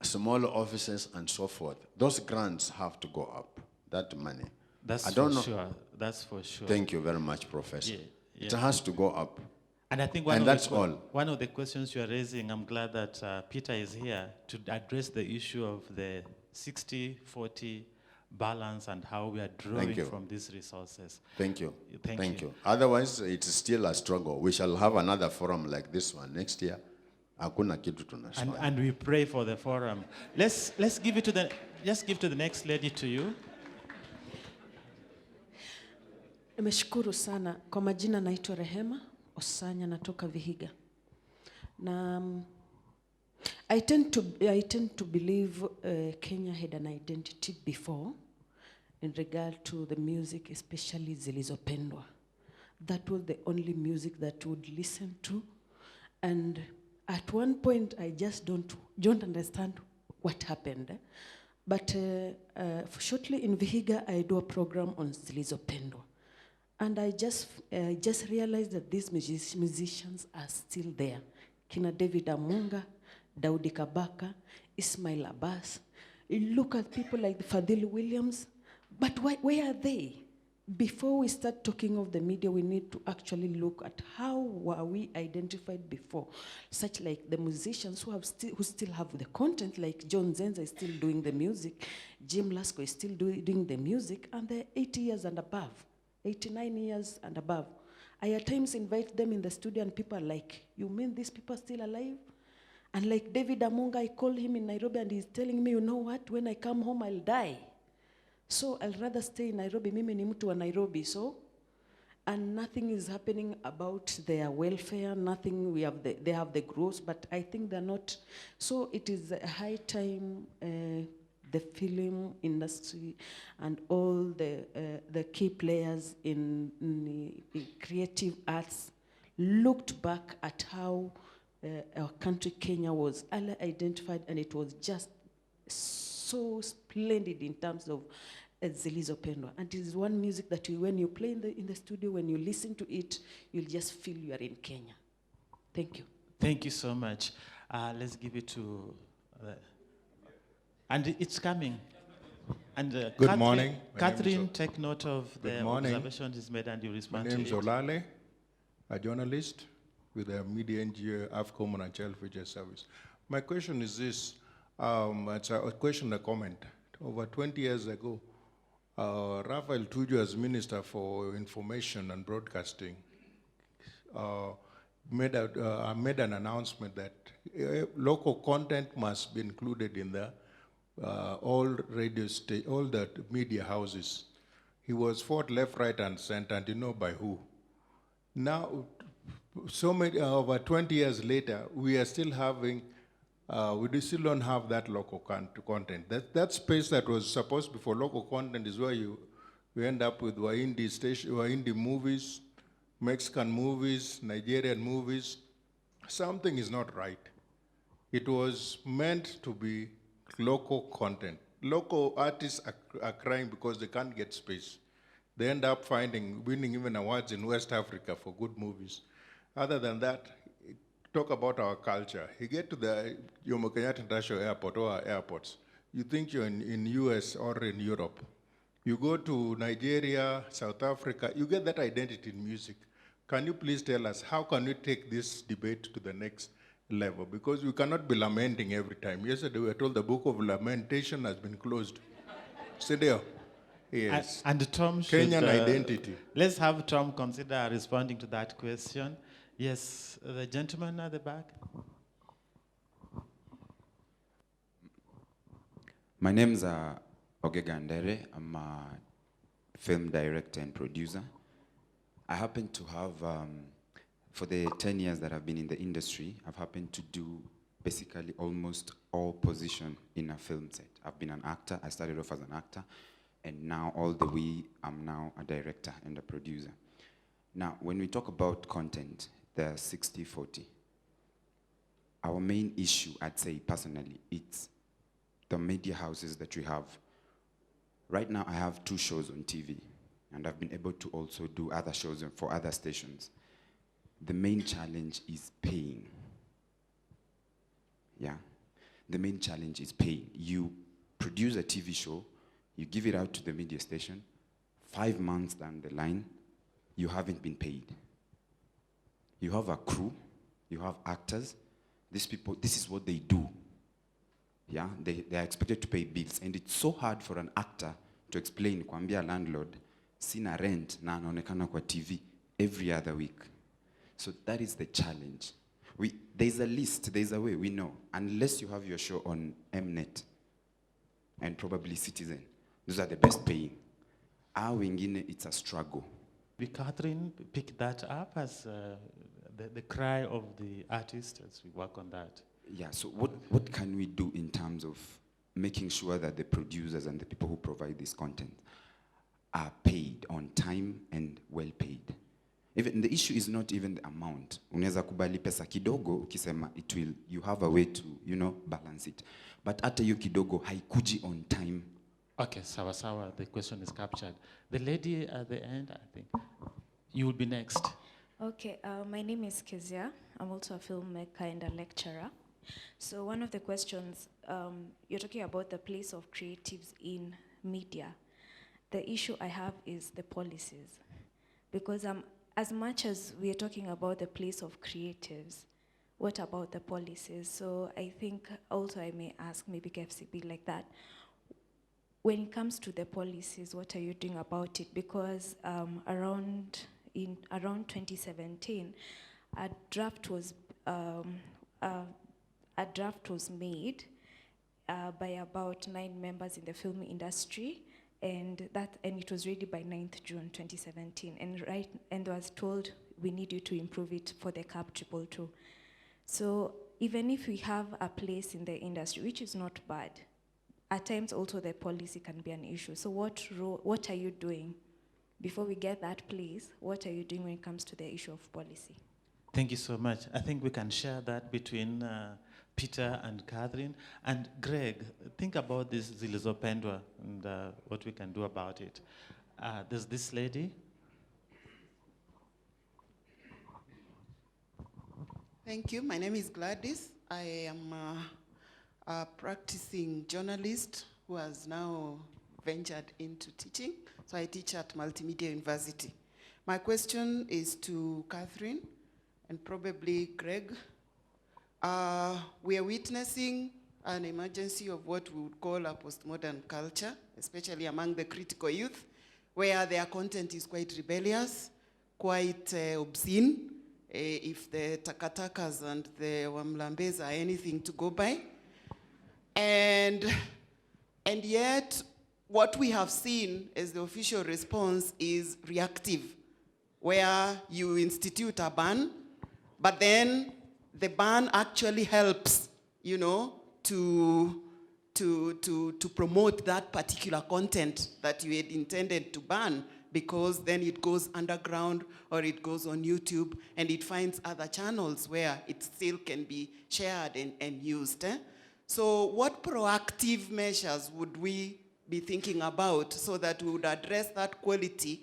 small offices and so forth, those grants have to go up, that money. That's for sure. That's for sure. Thank you very much, Professor. Yeah. It has to go up. And I think one of the questions you are raising, I'm glad that Peter is here to address the issue of the 60-40 balance and how we are drawing from these resources. Thank you. Thank you. Otherwise, it's still a struggle. We shall have another forum like this one next year. And we pray for the forum. Let's give it to the next lady to you. Nimeshukuru sana. Kwa majina naitwa Rehema Osanya, natoka Vihiga. Na I tend to believe Kenya had an identity before in regard to the music, especially Zilizopendwa. That was the only music that would listen to. And at one point, I just don't understand what happened. But shortly in Vihiga, I do a program on Zilizopendwa. And I just realized that these musicians are still there. Kina David Amunga, Daudi Kabaka, Ismail Abbas. You look at people like Fadil Williams, but where are they? Before we start talking of the media, we need to actually look at how were we identified before. Such like the musicians who still have the content, like John Zenza is still doing the music, Jim Lasko is still doing the music, and they're 80 years and above. 89 years and above. I at times invite them in the studio and people are like, you mean these people are still alive? And like David Amunga, I call him in Nairobi and he's telling me, you know what, when I come home, I'll die. So I'll rather stay in Nairobi. Mimi ni mtu wa Nairobi, so. and nothing is happening about their welfare, nothing, they have the growth, but I think they're not. So it is a high time the film industry and all the key players in the creative arts looked back at how our country, Kenya, was early identified, and it was just so splendid in terms of Zilizopendwa. And it is one music that when you play in the studio, when you listen to it, you'll just feel you are in Kenya. Thank you. Thank you so much. Let's give it to, and it's coming. And Good morning. My name is Catherine, take note of the Good morning. observations is made and you My respond name to is it. Olale, a journalist with the media NGO, AFCOM and Child Future Service. My question is this, it's a question, a comment. Over 20 years ago, Raphael Tuju, as Minister for Information and Broadcasting, made an announcement that local content must be included in the all the media houses. He was fought left, right, and center, and you know by who. Now, so many, over 20 years later, we are still having, still don't have that local content. That space that was supposed to be for local content is where you end up with Wahindi movies, Mexican movies, Nigerian movies. Something is not right. It was meant to be local content. Local artists are crying because they can't get space. They end up winning even awards in West Africa for good movies. Other than that, talk about our culture. You get to the Jomo Kenyatta International Airport or our airports, you think you're in US or in Europe. You go to Nigeria, South Africa, you get that identity in music. Can you please tell us, how can we take this debate to the next level? Because we cannot be lamenting every time. Yesterday we were told the book of lamentation has been closed. Sit there. Yes. And Tom should, Kenyan identity. Let's have Tom consider responding to that question. Yes, the gentleman at the back. My name's Ogega Ndere. I'm a film director and producer. I happen to have, for the 10 years that I've been in the industry, I've happened to do basically almost all positions in a film set. I've been an actor. I started off as an actor, and now all the way, I'm now a director and a producer. Now, when we talk about content, the 60-40. Our main issue, I'd say personally, it's the media houses that we have. Right now, I have 2 shows on TV, and I've been able to also do other shows for other stations. The main challenge is paying. Yeah? The main challenge is paying. You produce a TV show, you give it out to the media station, 5 months down the line, you haven't been paid. You have a crew, you have actors. These people, this is what they do. Yeah, they are expected to pay bills. And it's so hard for an actor to explain, kuambia landlord, sina rent na anaonekana kwa TV every other week. So that is the challenge. There's a list, there's a way, we know. Unless you have your show on Mnet and probably Citizen, those are the best paying. Our wengine, it's a struggle. Will Catherine pick that up as the cry of the artist as we work on that? Yeah, so what can we do in terms of making sure that the producers and the people who provide this content are paid on time and well paid? Even the issue is not even the amount. Unaweza kubali pesa kidogo ukisema you have a way to, balance it. But hata hiyo kidogo haikuji on time. Okay, sawa, the question is captured. The lady at the end, I think, you will be next. Okay, my name is Kezia. I'm also a filmmaker and a lecturer. So one of the questions, you're talking about the place of creatives in media. The issue I have is the policies. Because as much as we are talking about the place of creatives, what about the policies? So I think also I may ask maybe KFCB like that. When it comes to the policies, what are you doing about it? Because around 2017, a draft was made by about 9 members in the film industry, and it was ready by 9th June 2017, and was told we need you to improve it for the CAP 222. So even if we have a place in the industry, which is not bad, at times also the policy can be an issue. So what are you doing before we get that place? What are you doing when it comes to the issue of policy? Thank you so much. I think we can share that between Peter and Catherine. And Greg, think about this Zilizopendwa and what we can do about it. There's this lady. Thank you. My name is Gladys. I am a practicing journalist who has now ventured into teaching. So I teach at Multimedia University. My question is to Catherine and probably Greg. We are witnessing an emergency of what we would call a postmodern culture, especially among the critical youth, where their content is quite rebellious, quite obscene, if the takatakas and the wamlambes are anything to go by. And yet, what we have seen as the official response is reactive, where you institute a ban, but then the ban actually helps, to promote that particular content that you had intended to ban, because then it goes underground or it goes on YouTube and it finds other channels where it still can be shared and used. So what proactive measures would we be thinking about so that we would address that quality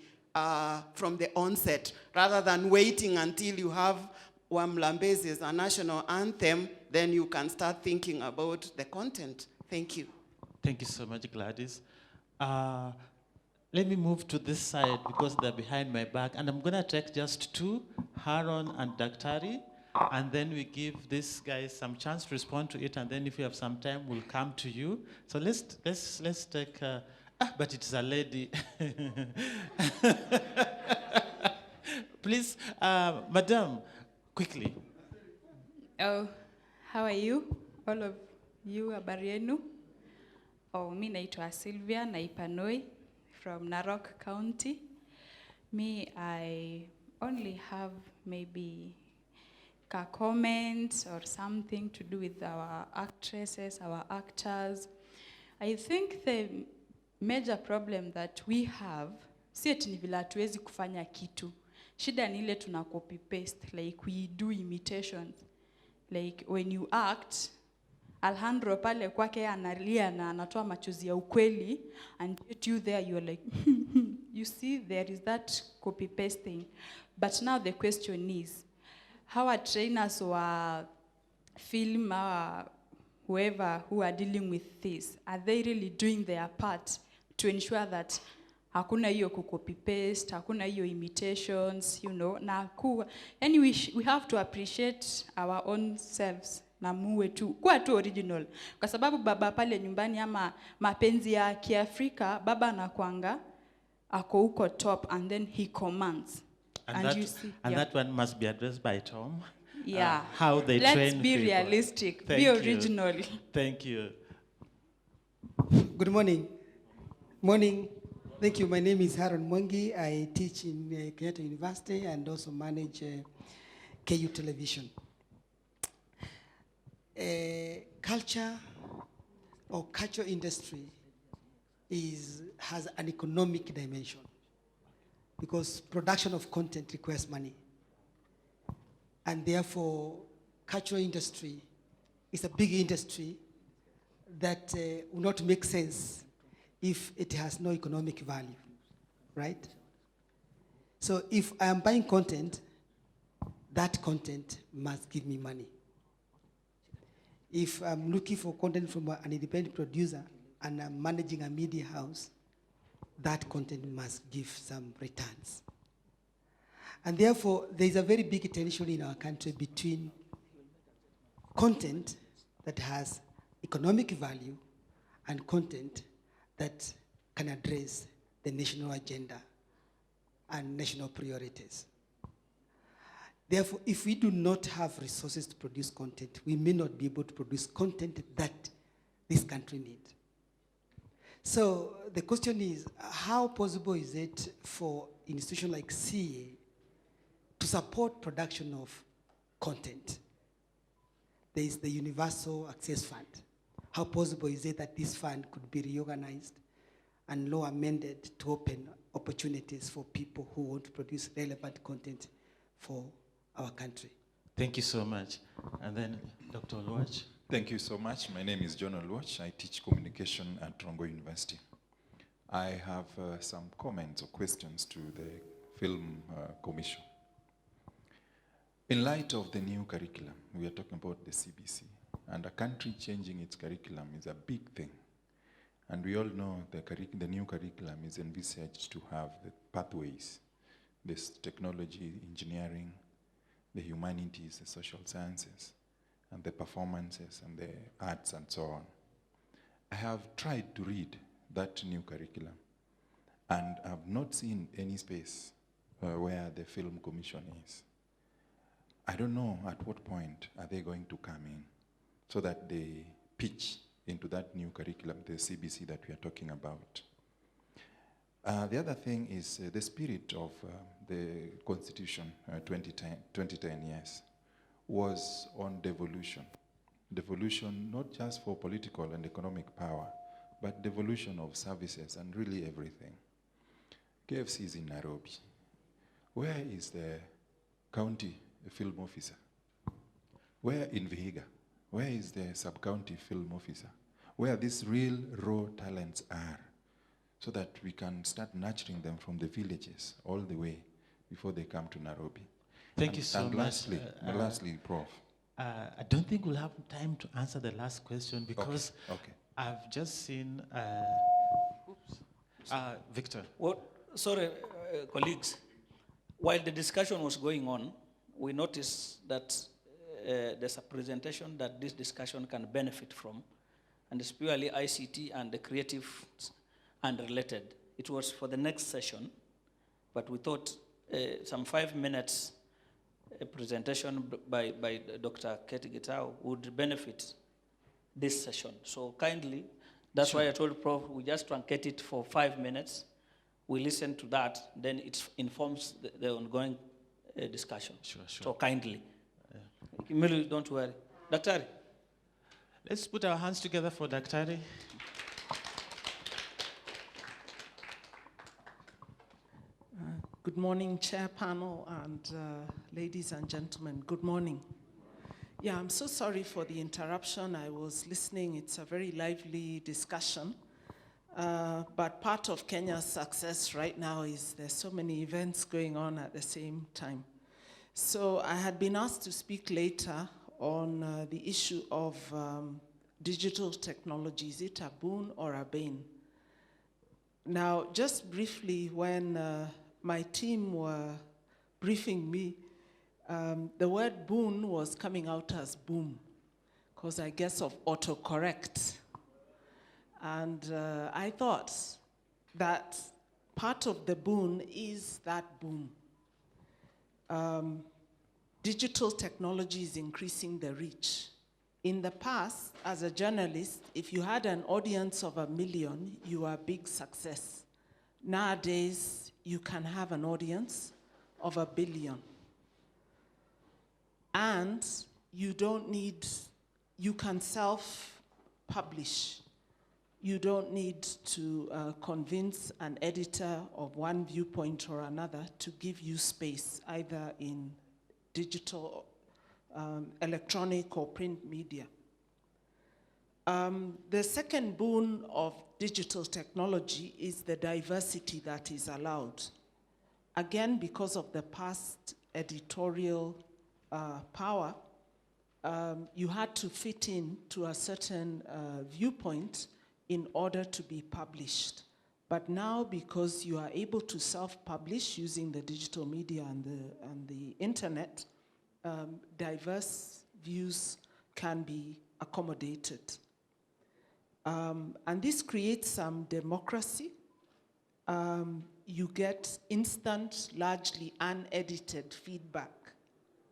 from the onset, rather than waiting until you have Wamlambezi as a national anthem, then you can start thinking about the content? Thank you. Thank you so much, Gladys. Let me move to this side because they're behind my back, and I'm gonna take just two, Haron and Daktari, and then we give these guys some chance to respond to it, and then if we have some time, we'll come to you. So let's take, but it's a lady. Please, Madam, quickly. Oh, how are you? All of you, habari yenu? Oh, mi naitwa Sylvia Naipanoi from Narok County. Me, I only have maybe a comment or something to do with our actresses, our actors. I think the major problem that we have, si eti ni vile hatuwezi kufanya kitu. Shida ni ile tuna copy paste, like we do imitations. Like when you act, Alejandro pale kwake analia na anatoa machozi ya ukweli, and yet you there you're like, you see there is that copy pasting. But now the question is, how are trainers or film or whoever who are dealing with this, are they really doing their part to ensure that hakuna hiyo copy paste, hakuna hiyo imitations, na anyway, we have to appreciate our own selves na muwe tu kwa tu original, kwa sababu baba pale nyumbani ama mapenzi ya Kiafrika, baba anakuanga ako huko top and then he commands. And that one must be addressed by Tom. Yeah. How they train Let's be people. realistic. Thank be you. original. Thank you. Good morning. Morning. Thank you. My name is Haron Mwangi. I teach in Kenyatta University and also manage KU Television. Culture or culture industry has an economic dimension, because production of content requires money. And therefore, cultural industry is a big industry that will not make sense if it has no economic value, right? So if I am buying content, that content must give me money. If I'm looking for content from an independent producer and I'm managing a media house, that content must give some returns. And therefore, there is a very big tension in our country between content that has economic value and content that can address the national agenda and national priorities. Therefore, if we do not have resources to produce content, we may not be able to produce content that this country needs. So the question is, how possible is it for institutions like CA to support production of content? There is the Universal Access Fund. How possible is it that this fund could be reorganized and law amended to open opportunities for people who want to produce relevant content for our country? Thank you so much. And then Dr. Oluwach. Thank you so much. My name is John Oluwach. I teach communication at Rongo University. I have some comments or questions to the Film Commission. In light of the new curriculum, we are talking about the CBC, and a country changing its curriculum is a big thing. And we all know the new curriculum is envisaged to have the pathways, this technology, engineering, the humanities, the social sciences, and the performances, and the arts, and so on. I have tried to read that new curriculum, and I've not seen any space where the Film Commission is. I don't know at what point are they going to come in so that they pitch into that new curriculum, the CBC that we are talking about. The other thing is the spirit of the Constitution 2010 years was on devolution. Devolution not just for political and economic power, but devolution of services and really everything. KFC is in Nairobi. Where is the county film officer? Where in Vihiga? Where is the sub-county film officer? Where these real raw talents are, so that we can start nurturing them from the villages all the way before they come to Nairobi. Thank you so and much. Lastly, Prof. I don't think we'll have time to answer the last question because Okay. I've just seen Victor. Sorry, colleagues. While the discussion was going on, we noticed that there's a presentation that this discussion can benefit from, and it's purely ICT and the creative and related. It was for the next session, but we thought some 5 minutes presentation by Dr. Katie Gitau would benefit this session. So kindly, that's why I told Prof, we just truncate it for 5 minutes. We listen to that, then it informs the ongoing discussion. Sure. So kindly. Emilio, don't worry. Daktari. Let's put our hands together for Daktari. Good morning, Chair Panel, and ladies and gentlemen, good morning. Yeah, I'm so sorry for the interruption. I was listening. It's a very lively discussion. But part of Kenya's success right now is there's so many events going on at the same time. So I had been asked to speak later on the issue of digital technology. Is it a boon or a bane? Now, just briefly, when my team were briefing me, the word boon was coming out as boom, because I guess of autocorrect. And I thought that part of the boon is that boom. Digital technology is increasing the reach. In the past, as a journalist, if you had an audience of 1 million, you were a big success. Nowadays, you can have an audience of 1 billion. And you can self-publish. You don't need to convince an editor of one viewpoint or another to give you space, either in digital, electronic, or print media. The second boon of digital technology is the diversity that is allowed. Again, because of the past editorial power, you had to fit in to a certain viewpoint in order to be published. But now, because you are able to self-publish using the digital media and the internet, diverse views can be accommodated. And this creates some democracy. You get instant, largely unedited feedback.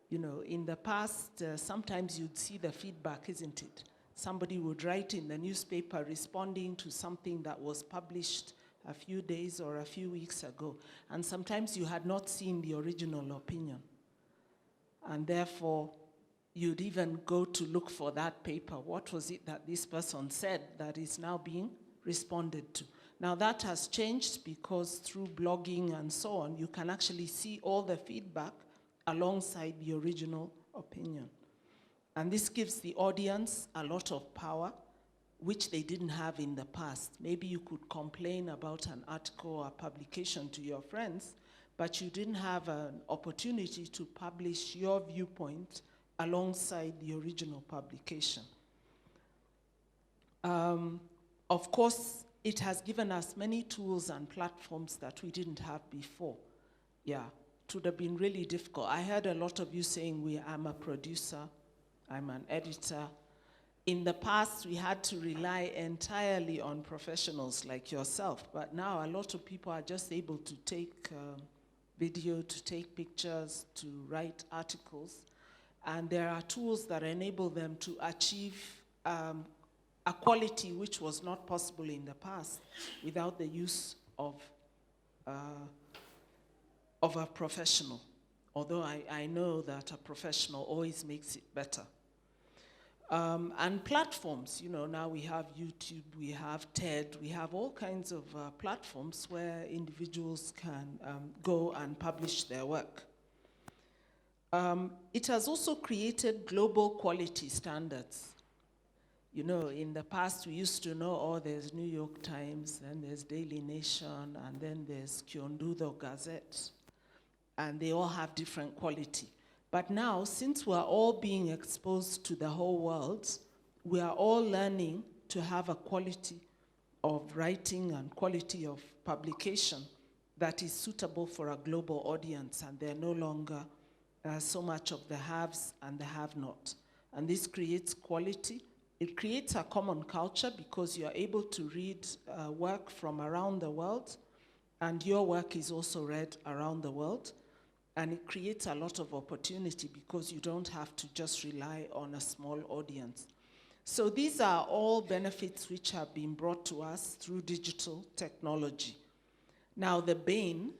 You know, in the past, sometimes you'd see the feedback, isn't it? somebody would write in the newspaper responding to something that was published a few days or a few weeks ago. And sometimes you had not seen the original opinion. And therefore, you'd even go to look for that paper. What was it that this person said that is now being responded to? Now that has changed because through blogging and so on, you can actually see all the feedback alongside the original opinion. And this gives the audience a lot of power, which they didn't have in the past. Maybe you could complain about an article or publication to your friends, but you didn't have an opportunity to publish your viewpoint alongside the original publication. Of course, it has given us many tools and platforms that we didn't have before. Yeah, it would have been really difficult. I heard a lot of you saying, I'm a producer, I'm an editor. In the past, we had to rely entirely on professionals like yourself, but now a lot of people are just able to take video, to take pictures, to write articles, and there are tools that enable them to achieve a quality which was not possible in the past without the use of a professional. Although I know that a professional always makes it better. And platforms, now we have YouTube, we have TED, we have all kinds of platforms where individuals can go and publish their work. It has also created global quality standards. In the past we used to know, there's New York Times, then there's Daily Nation, and then there's Kyondudo Gazette, and they all have different quality. But now, since we're all being exposed to the whole world, we are all learning to have a quality of writing and quality of publication that is suitable for a global audience, and they're no longer so much of the haves and the have-not. And this creates quality. It creates a common culture because you're able to read work from around the world, and your work is also read around the world. And it creates a lot of opportunity because you don't have to just rely on a small audience. So these are all benefits which have been brought to us through digital technology. Now the bane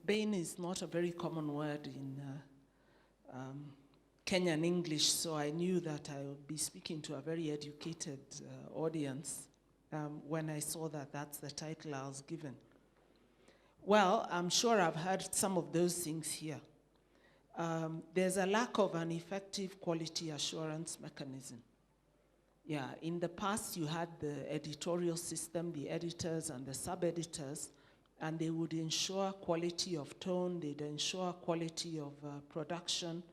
is not a very common word in Kenyan English, so I knew that I would be speaking to a very educated audience when I saw that that's the title I was given. Well, I'm sure I've heard some of those things here. There's a lack of an effective quality assurance mechanism. Yeah, in the past you had the editorial system, the editors and the sub-editors, and they would ensure quality of tone, they'd ensure quality of production,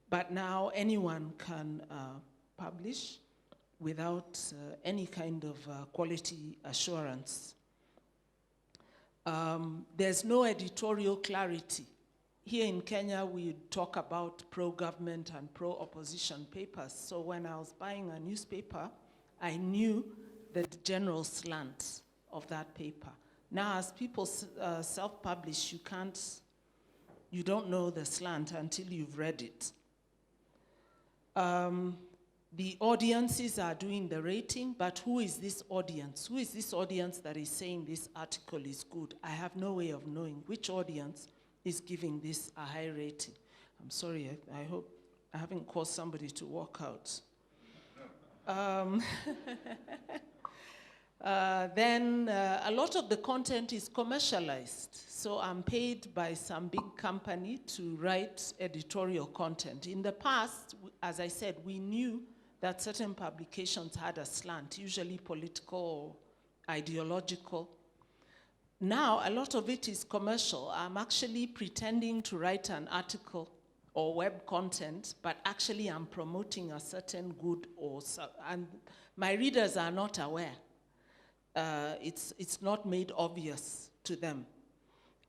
but now anyone can publish without any kind of quality assurance. There's no editorial clarity. Here in Kenya, we talk about pro-government and pro-opposition papers. So when I was buying a newspaper, I knew the general slant of that paper. Now, as people self-publish, you don't know the slant until you've read it. The audiences are doing the rating, but who is this audience? Who is this audience that is saying this article is good? I have no way of knowing which audience is giving this a high rating. I'm sorry, I hope I haven't caused somebody to walk out. Then a lot of the content is commercialized. So I'm paid by some big company to write editorial content. In the past, as I said, we knew that certain publications had a slant, usually political or ideological. Now, a lot of it is commercial. I'm actually pretending to write an article or web content, but actually I'm promoting a certain good and my readers are not aware. It's not made obvious to them.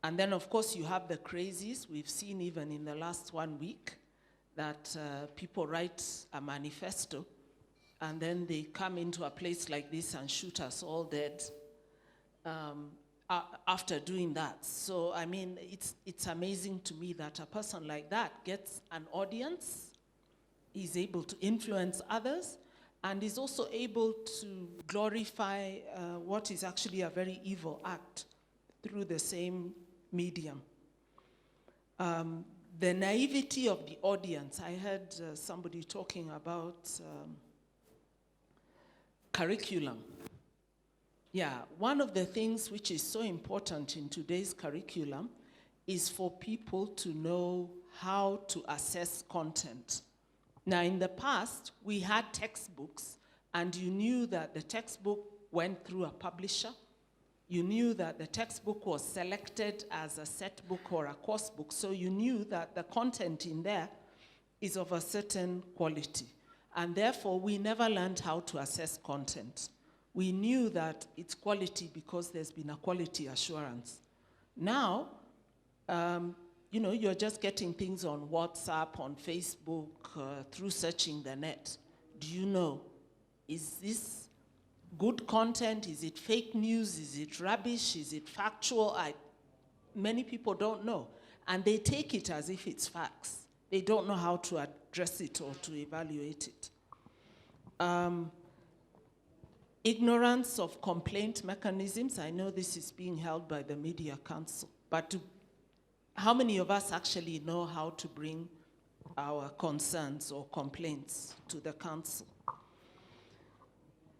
And then, of course, you have the crazies. We've seen even in the last 1 week that people write a manifesto, and then they come into a place like this and shoot us all dead after doing that. So, I mean, it's amazing to me that a person like that gets an audience is able to influence others, and is also able to glorify what is actually a very evil act through the same medium. The naivety of the audience. I heard somebody talking about curriculum. Yeah, one of the things which is so important in today's curriculum is for people to know how to assess content. Now, in the past, we had textbooks, and you knew that the textbook went through a publisher. You knew that the textbook was selected as a set book or a course book, so you knew that the content in there is of a certain quality. And therefore, we never learned how to assess content. We knew that it's quality because there's been a quality assurance. Now, you know, you're just getting things on WhatsApp, on Facebook, through searching the net. Do you know, is this good content? Is it fake news? Is it rubbish? Is it factual? Many people don't know. And they take it as if it's facts. They don't know how to address it or to evaluate it. Ignorance of complaint mechanisms. I know this is being held by the Media Council, but how many of us actually know how to bring our concerns or complaints to the council?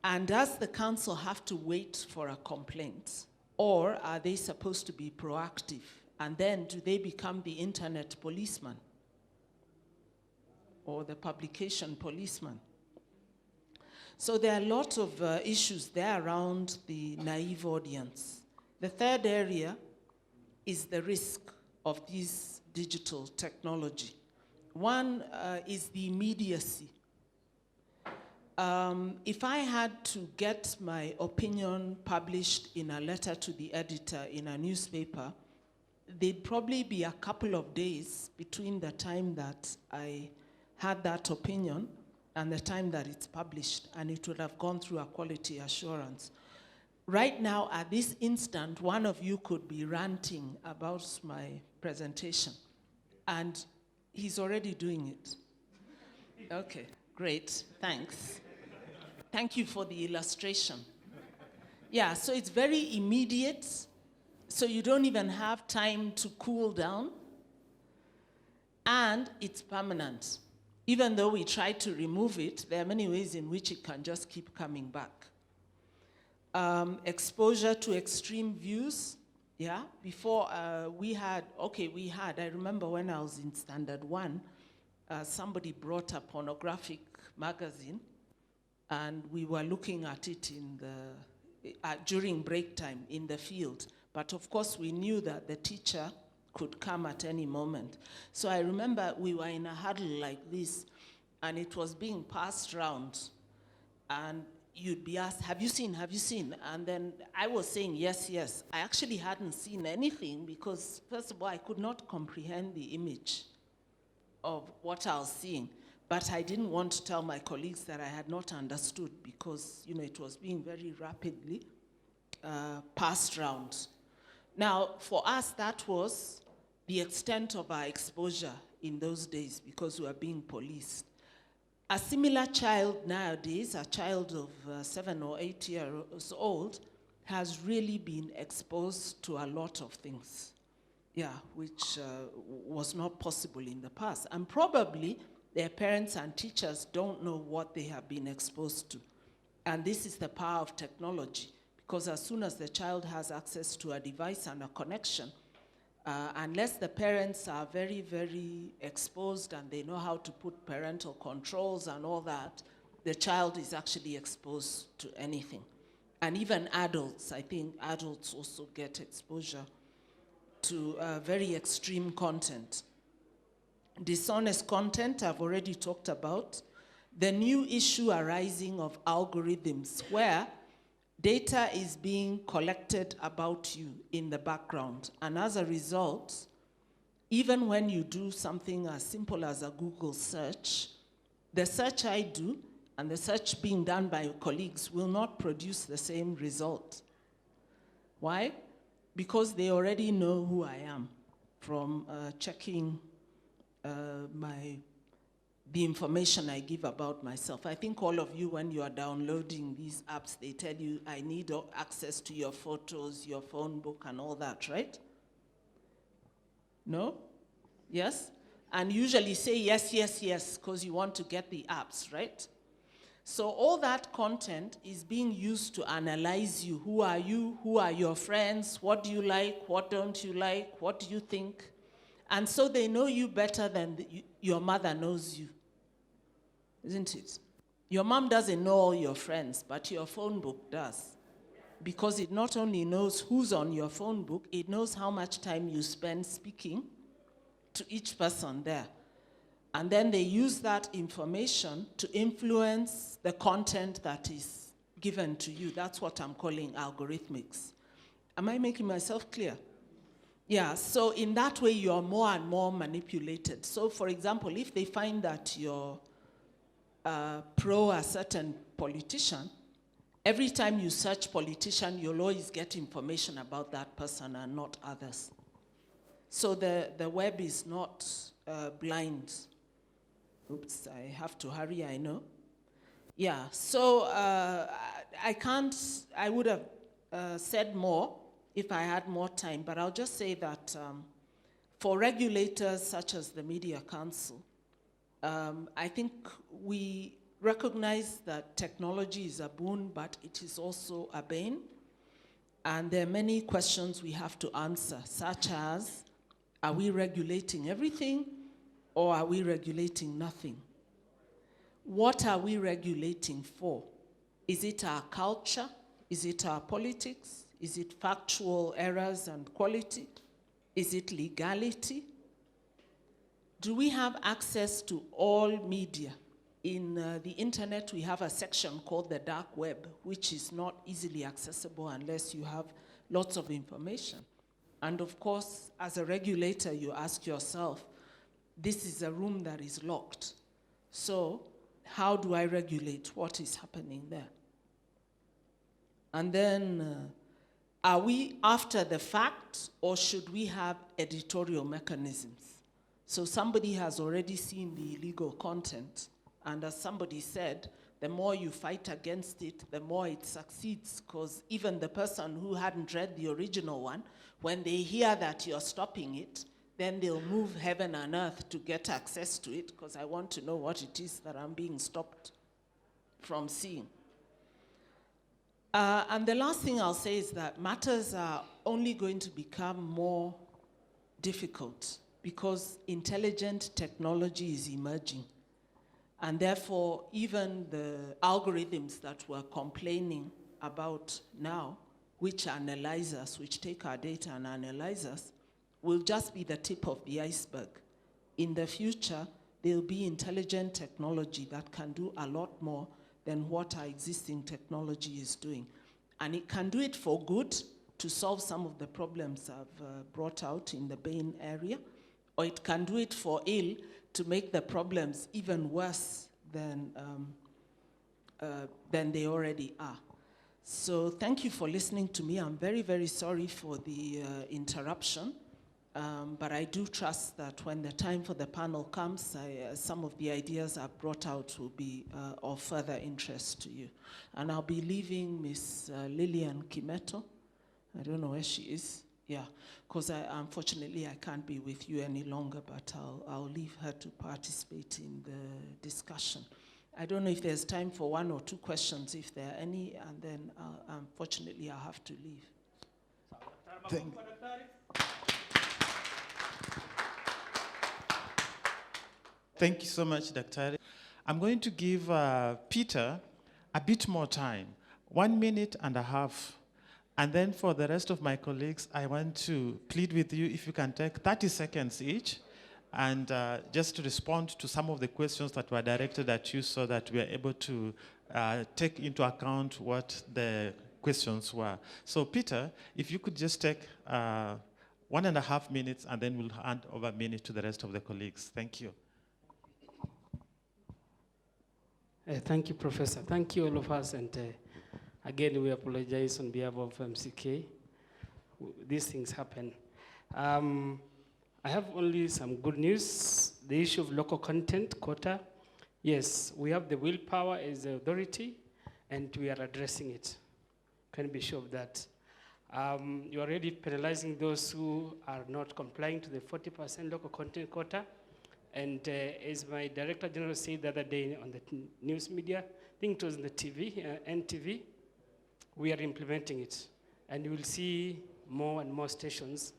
And does the council have to wait for a complaint, or are they supposed to be proactive? And then do they become the internet policeman or the publication policeman? So there are a lot of issues there around the naive audience. The third area is the risk of this digital technology. One is the immediacy. If I had to get my opinion published in a letter to the editor in a newspaper, there'd probably be a couple of days between the time that I had that opinion and the time that it's published, and it would have gone through a quality assurance. Right now, at this instant, one of you could be ranting about my presentation, and he's already doing it. Okay, great, thanks. Thank you for the illustration. Yeah, so it's very immediate, so you don't even have time to cool down, and it's permanent. Even though we try to remove it, there are many ways in which it can just keep coming back. Exposure to extreme views. Yeah, before I remember when I was in Standard 1, somebody brought a pornographic magazine, and we were looking at it during break time in the field. But of course, we knew that the teacher could come at any moment. So I remember we were in a huddle like this, and it was being passed around, and you'd be asked, have you seen? And then I was saying, yes. I actually hadn't seen anything because, first of all, I could not comprehend the image of what I was seeing. But I didn't want to tell my colleagues that I had not understood because, you know, it was being very rapidly passed around. Now, for us, that was the extent of our exposure in those days because we were being policed. A similar child nowadays, a child of 7 or 8 years old, has really been exposed to a lot of things, which was not possible in the past. And probably their parents and teachers don't know what they have been exposed to. And this is the power of technology, because as soon as the child has access to a device and a connection, unless the parents are very, very exposed and they know how to put parental controls and all that, the child is actually exposed to anything. And even adults, I think adults also get exposure to very extreme content. Dishonest content, I've already talked about. The new issue arising of algorithms, where data is being collected about you in the background. And as a result, even when you do something as simple as a Google search, the search I do and the search being done by colleagues will not produce the same result. Why? Because they already know who I am from checking my the information I give about myself. I think all of you, when you are downloading these apps, they tell you, I need access to your photos, your phone book, and all that, right? No? Yes? And usually say yes, yes, yes, because you want to get the apps, right? So all that content is being used to analyze you. Who are you? Who are your friends? What do you like? What don't you like? What do you think? And so they know you better than your mother knows you. Isn't it? Your mom doesn't know all your friends, but your phone book does. Because it not only knows who's on your phone book, it knows how much time you spend speaking to each person there. And then they use that information to influence the content that is given to you. That's what I'm calling algorithmics. Am I making myself clear? Yeah, so in that way, you're more and more manipulated. So for example, if they find that you're pro a certain politician, every time you search politician, you'll always get information about that person and not others. So the web is not blind. Oops, I have to hurry, I know. Yeah, so I would have said more if I had more time, but I'll just say that for regulators such as the Media Council, I think we recognize that technology is a boon, but it is also a bane. And there are many questions we have to answer, such as, are we regulating everything or are we regulating nothing? What are we regulating for? Is it our culture? Is it our politics? Is it factual errors and quality? Is it legality? Do we have access to all media? In the internet, we have a section called the dark web, which is not easily accessible unless you have lots of information. And of course, as a regulator, you ask yourself, this is a room that is locked. So how do I regulate what is happening there? And then, are we after the fact, or should we have editorial mechanisms? So somebody has already seen the illegal content, and as somebody said, the more you fight against it, the more it succeeds, because even the person who hadn't read the original one, when they hear that you're stopping it, then they'll move heaven and earth to get access to it, because I want to know what it is that I'm being stopped from seeing. And the last thing I'll say is that matters are only going to become more difficult because intelligent technology is emerging. And therefore, even the algorithms that we're complaining about now, which analyze us, which take our data and analyze us, will just be the tip of the iceberg. In the future, there'll be intelligent technology that can do a lot more than what our existing technology is doing. And it can do it for good to solve some of the problems I've brought out in the Bain area, or it can do it for ill to make the problems even worse than they already are. So thank you for listening to me. I'm very, very sorry for the interruption. But I do trust that when the time for the panel comes, some of the ideas I've brought out will be of further interest to you. And I'll be leaving Miss Lillian Kimeto. I don't know where she is. Yeah, because unfortunately I can't be with you any longer, but I'll leave her to participate in the discussion. I don't know if there's time for one or two questions, if there are any, and then unfortunately I'll have to leave. Thank you so much, Dr. I'm going to give Peter a bit more time, 1.5 minutes. And then for the rest of my colleagues, I want to plead with you if you can take 30 seconds each and just to respond to some of the questions that were directed at you so that we are able to take into account what the questions were. So Peter, if you could just take 1.5 minutes and then we'll hand over a minute to the rest of the colleagues. Thank you. Thank you, Professor. Thank you, all of us. And again, we apologize on behalf of MCK. These things happen. I have only some good news. The issue of local content quota Yes, we have the willpower as the authority, and we are addressing it. Can be sure of that. You are already penalizing those who are not complying to the 40% local content quota. And as my Director General said the other day on the news media, I think it was in the TV, NTV, we are implementing it. And you will see more and more stations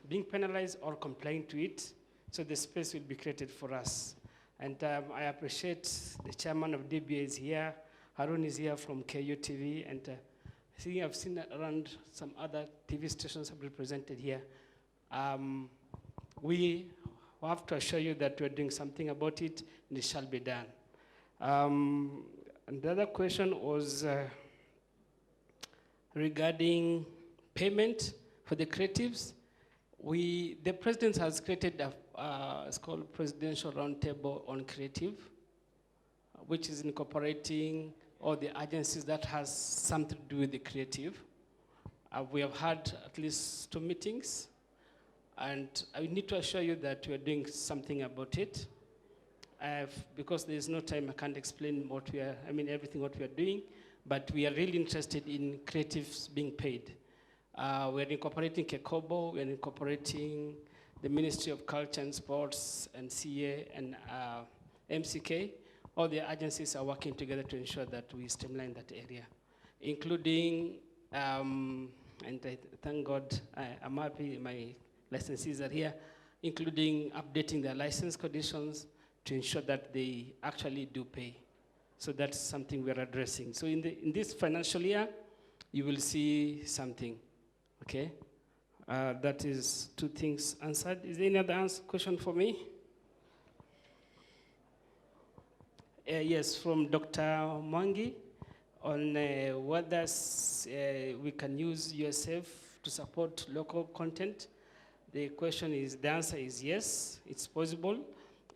being penalized or complying to it, so the space will be created for us. And I appreciate the chairman of DBA is here, Harun is here from KU TV, and I think I've seen around some other TV stations have represented here. We have to assure you that we're doing something about it, and it shall be done. And the other question was regarding payment for the creatives. The president has created it's called Presidential Roundtable on Creative, which is incorporating all the agencies that has something to do with the creative. We have had at least 2 meetings, and I need to assure you that we are doing something about it. Because there is no time, I can't explain everything what we are doing, but we are really interested in creatives being paid. We're incorporating Kekobo, we're incorporating the Ministry of Culture and Sports and CA and MCK. All the agencies are working together to ensure that we streamline that area, including, and thank God, I'm happy my licensees are here, including updating their license conditions to ensure that they actually do pay. So that's something we're addressing. So in this financial year, you will see something, okay? That is 2 things answered. Is there any other question for me? Yes, from Dr. Mwangi on whether we can use USF to support local content. The answer is yes, it's possible.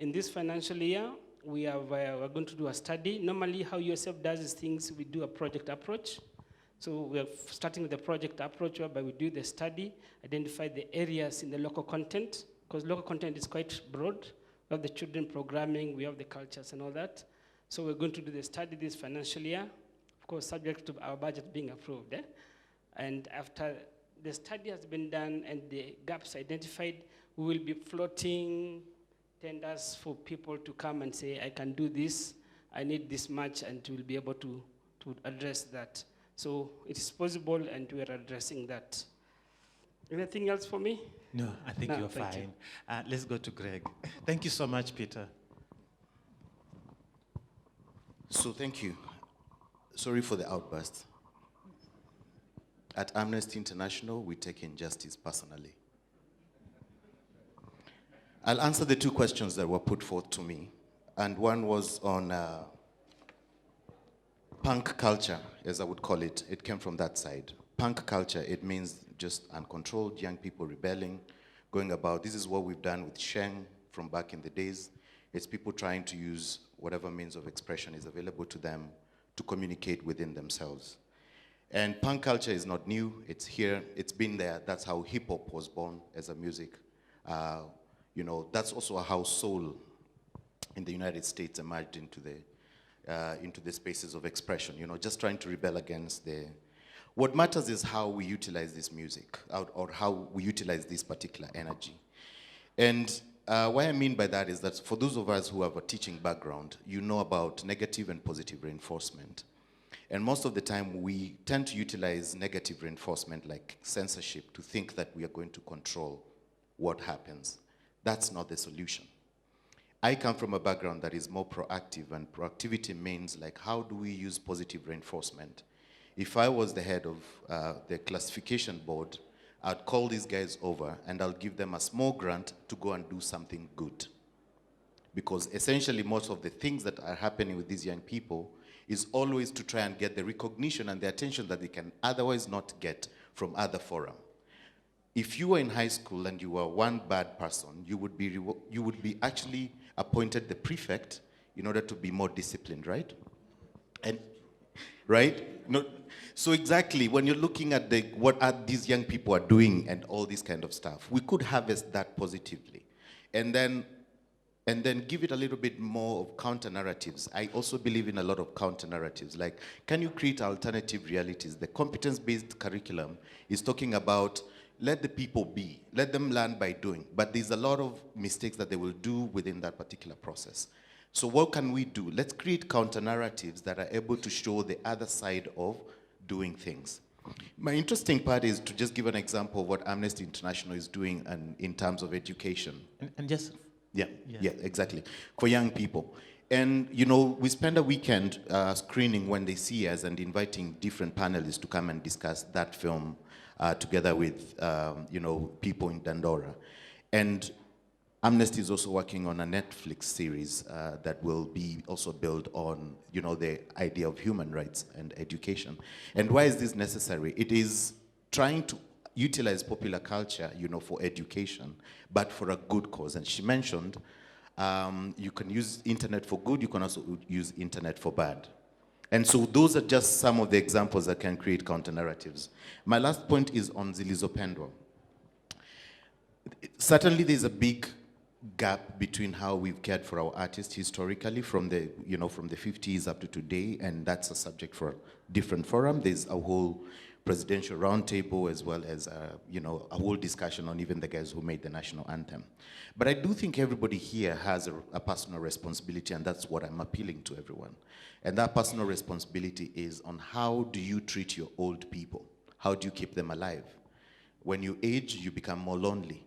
In this financial year, we're going to do a study. Normally, how USF does is things, we do a project approach. So we're starting with the project approach whereby we do the study, identify the areas in the local content, because local content is quite broad. We have the children programming, we have the cultures and all that. So we're going to do the study this financial year, of course, subject to our budget being approved. And after the study has been done and the gaps identified, we will be floating tenders for people to come and say, I can do this, I need this much, and we'll be able to address that. So it is possible, and we are addressing that. Anything else for me? No, I think you're fine. Let's go to Greg. Thank you so much, Peter. So thank you. Sorry for the outburst. At Amnesty International, we take injustice personally. I'll answer the 2 questions that were put forth to me. And one was on punk culture, as I would call it. It came from that side. Punk culture, it means just uncontrolled young people rebelling, going about. This is what we've done with Sheng from back in the days. It's people trying to use whatever means of expression is available to them to communicate within themselves. And punk culture is not new. It's here. It's been there. That's how hip-hop was born as a music. That's also how soul in the United States emerged into the spaces of expression, just trying to rebel against the... What matters is how we utilize this music, or how we utilize this particular energy. And what I mean by that is that for those of us who have a teaching background, you know about negative and positive reinforcement. And most of the time, we tend to utilize negative reinforcement like censorship to think that we are going to control what happens. That's not the solution. I come from a background that is more proactive, and proactivity means like, how do we use positive reinforcement? If I was the head of the classification board, I'd call these guys over and I'll give them a small grant to go and do something good. Because essentially most of the things that are happening with these young people is always to try and get the recognition and the attention that they can otherwise not get from other forums. If you were in high school and you were one bad person, you would be actually appointed the prefect in order to be more disciplined, right? And right? No, so exactly, when you're looking at what these young people are doing and all this kind of stuff, we could harvest that positively. And then and then give it a little bit more of counter narratives. I also believe in a lot of counter narratives. Like, can you create alternative realities? The competence-based curriculum is talking about let the people be, let them learn by doing. But there's a lot of mistakes that they will do within that particular process. So what can we do? Let's create counter narratives that are able to show the other side of doing things. My interesting part is to just give an example of what Amnesty International is doing in terms of education. And just... Yeah, exactly. For young people. And, you know, we spend a weekend screening When They See Us and inviting different panelists to come and discuss that film together with, you know, people in Dandora. And Amnesty is also working on a Netflix series that will be also built on, you know, the idea of human rights and education. And why is this necessary? It is trying to utilize popular culture, you know, for education, but for a good cause. And she mentioned you can use internet for good, you can also use internet for bad. And so those are just some of the examples that can create counter-narratives. My last point is on Zilizopendwa. Certainly there's a big gap between how we've cared for our artists historically from the, you know, from the 50s up to today, and that's a subject for a different forum. There's a whole presidential roundtable as well as, you know, a whole discussion on even the guys who made the national anthem. But I do think everybody here has a personal responsibility, and that's what I'm appealing to everyone. And that personal responsibility is on how do you treat your old people? How do you keep them alive? When you age, you become more lonely.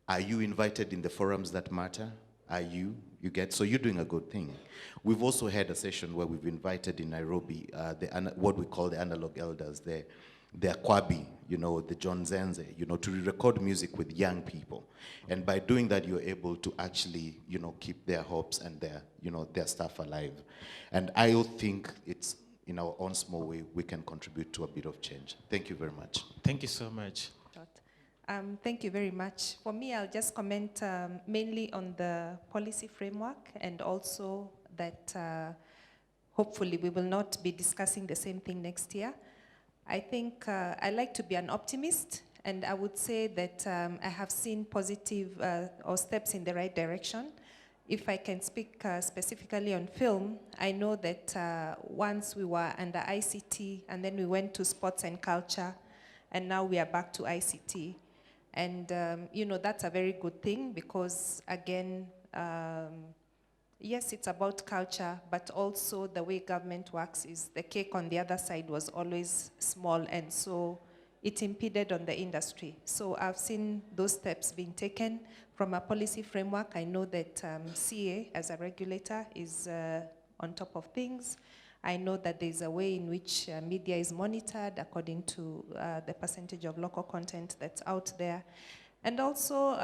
Are you invited in the forums that matter? Are you? You get, so you're doing a good thing. We've also had a session where we've invited in Nairobi, what we call the analog elders, the Akwabi, you know, the John Zenze, you know, to record music with young people. And by doing that, you're able to actually, you know, keep their hopes and their, you know, their stuff alive. And I think it's, in our own small way, we can contribute to a bit of change. Thank you very much. Thank you so much. Thank you very much. For me, I'll just comment mainly on the policy framework, and also that hopefully we will not be discussing the same thing next year. I think I like to be an optimist, and I would say that I have seen positive or steps in the right direction. If I can speak specifically on film, I know that once we were under ICT, and then we went to sports and culture, and now we are back to ICT. And, you know, that's a very good thing because, again, yes, it's about culture, but also the way government works is the cake on the other side was always small, and so it impeded on the industry. So I've seen those steps being taken. From a policy framework, I know that CA, as a regulator, is on top of things. I know that there's a way in which media is monitored according to the percentage of local content that's out there. And also,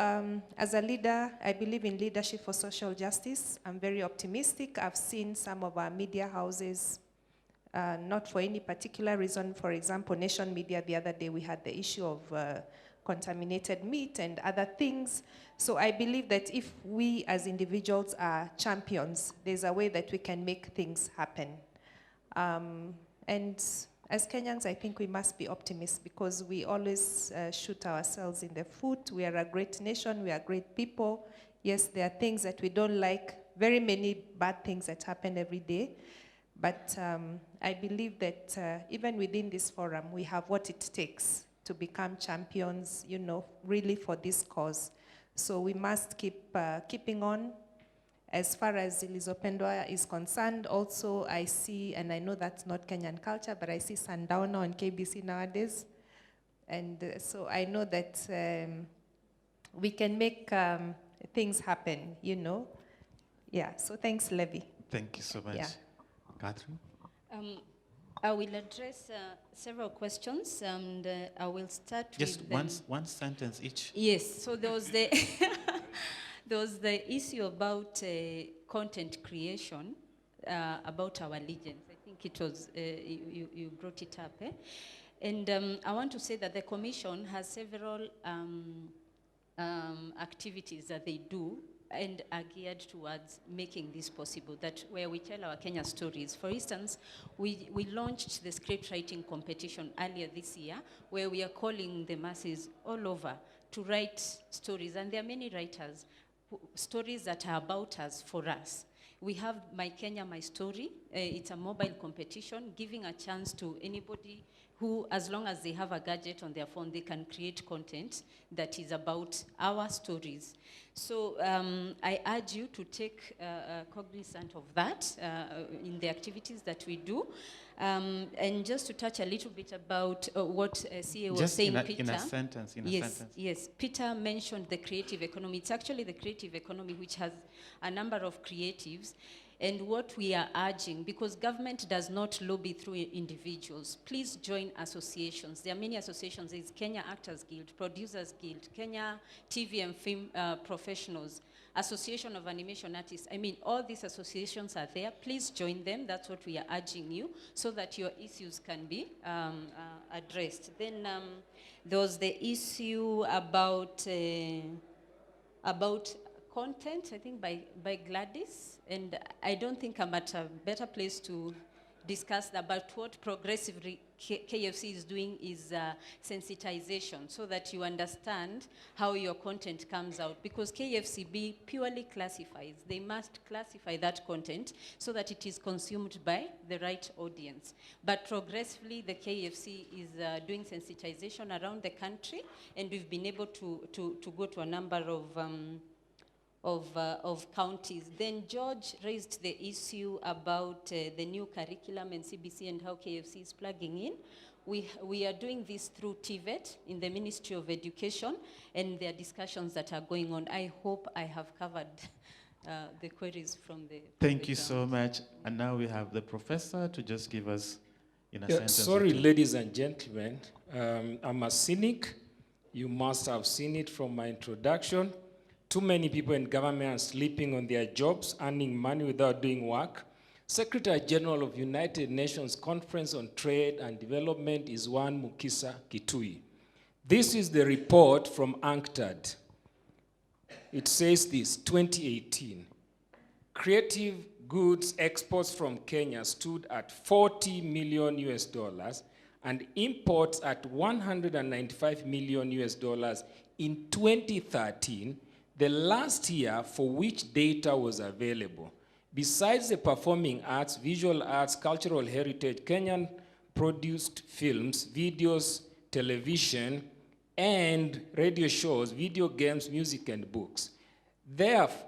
as a leader, I believe in leadership for social justice. I'm very optimistic. I've seen some of our media houses, not for any particular reason. For example, Nation Media, the other day, we had the issue of contaminated meat and other things. So I believe that if we as individuals are champions, there's a way that we can make things happen. And as Kenyans, I think we must be optimists because we always shoot ourselves in the foot. We are a great nation, we are great people. Yes, there are things that we don't like, very many bad things that happen every day. But I believe that even within this forum, we have what it takes to become champions, you know, really for this cause. So we must keep keeping on. As far as Zilizopendwa is concerned, also I see, and I know that's not Kenyan culture, but I see Sundowner on KBC nowadays. And so I know that we can make things happen, you know. Yeah, so thanks, Levy. Thank you so much. Yeah. Catherine? I will address several questions, and I will start Just with them. one sentence each. Yes, so there was the, there was the issue about content creation, about our legends. I think it was, you brought it up. And I want to say that the Commission has several activities that they do and are geared towards making this possible, that where we tell our Kenya stories. For instance, we launched the script writing competition earlier this year, where we are calling the masses all over to write stories, and there are many writers stories that are about us for us. We have My Kenya, My Story. It's a mobile competition giving a chance to anybody who, as long as they have a gadget on their phone, they can create content that is about our stories. So I urge you to take cognizance of that in the activities that we do. And just to touch a little bit about what CA was Just saying, in Peter. a sentence, Yes, Peter mentioned the creative economy. It's actually the creative economy which has a number of creatives. And what we are urging, because government does not lobby through individuals, please join associations. There are many associations. There's Kenya Actors Guild, Producers Guild, Kenya TV and Film Professionals, Association of Animation Artists. I mean, all these associations are there. Please join them. That's what we are urging you, so that your issues can be addressed. Then there was the issue about content, I think, by Gladys, and I don't think I'm at a better place to discuss that, but what progressively KFC is doing is sensitization, so that you understand how your content comes out, because KFCB purely classifies. They must classify that content so that it is consumed by the right audience. But progressively, the KFC is doing sensitization around the country, and we've been able to go to a number of counties. Then George raised the issue about the new curriculum and CBC and how KFC is plugging in. We are doing this through TVET in the Ministry of Education, and there are discussions that are going on. I hope I have covered the queries from the... Thank you so much. And now we have the professor to just give us in a sentence. Sorry, ladies and gentlemen. I'm a cynic. You must have seen it from my introduction. Too many people in government are sleeping on their jobs, earning money without doing work. Secretary General of United Nations Conference on Trade and Development is one Mukisa Kitui. This is the report from UNCTAD. It says this, 2018. Creative goods exports from Kenya stood at $40 million and imports at $195 million in 2013, the last year for which data was available. Besides the performing arts, visual arts, cultural heritage, Kenyan produced films, videos, television, and radio shows, video games, music, and books. Therefore,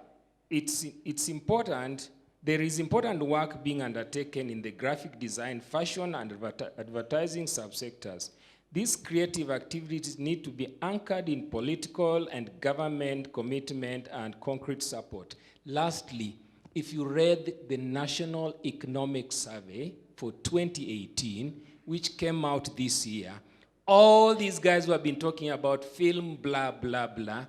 it's important, there is important work being undertaken in the graphic design, fashion, and advertising subsectors. These creative activities need to be anchored in political and government commitment and concrete support. Lastly, if you read the National Economic Survey for 2018, which came out this year, all these guys who have been talking about film, blah, blah, blah,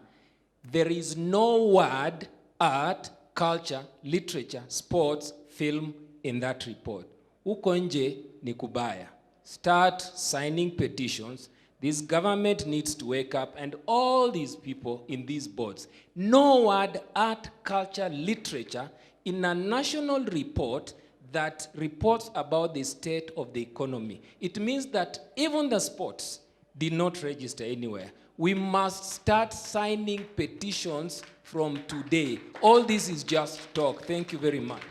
there is no word, art, culture, literature, sports, film in that report. Uko nje ni kubaya. Start signing petitions. This government needs to wake up, and all these people in these boards. No word, art, culture, literature in a national report that reports about the state of the economy. It means that even the sports did not register anywhere. We must start signing petitions from today. All this is just talk. Thank you very much.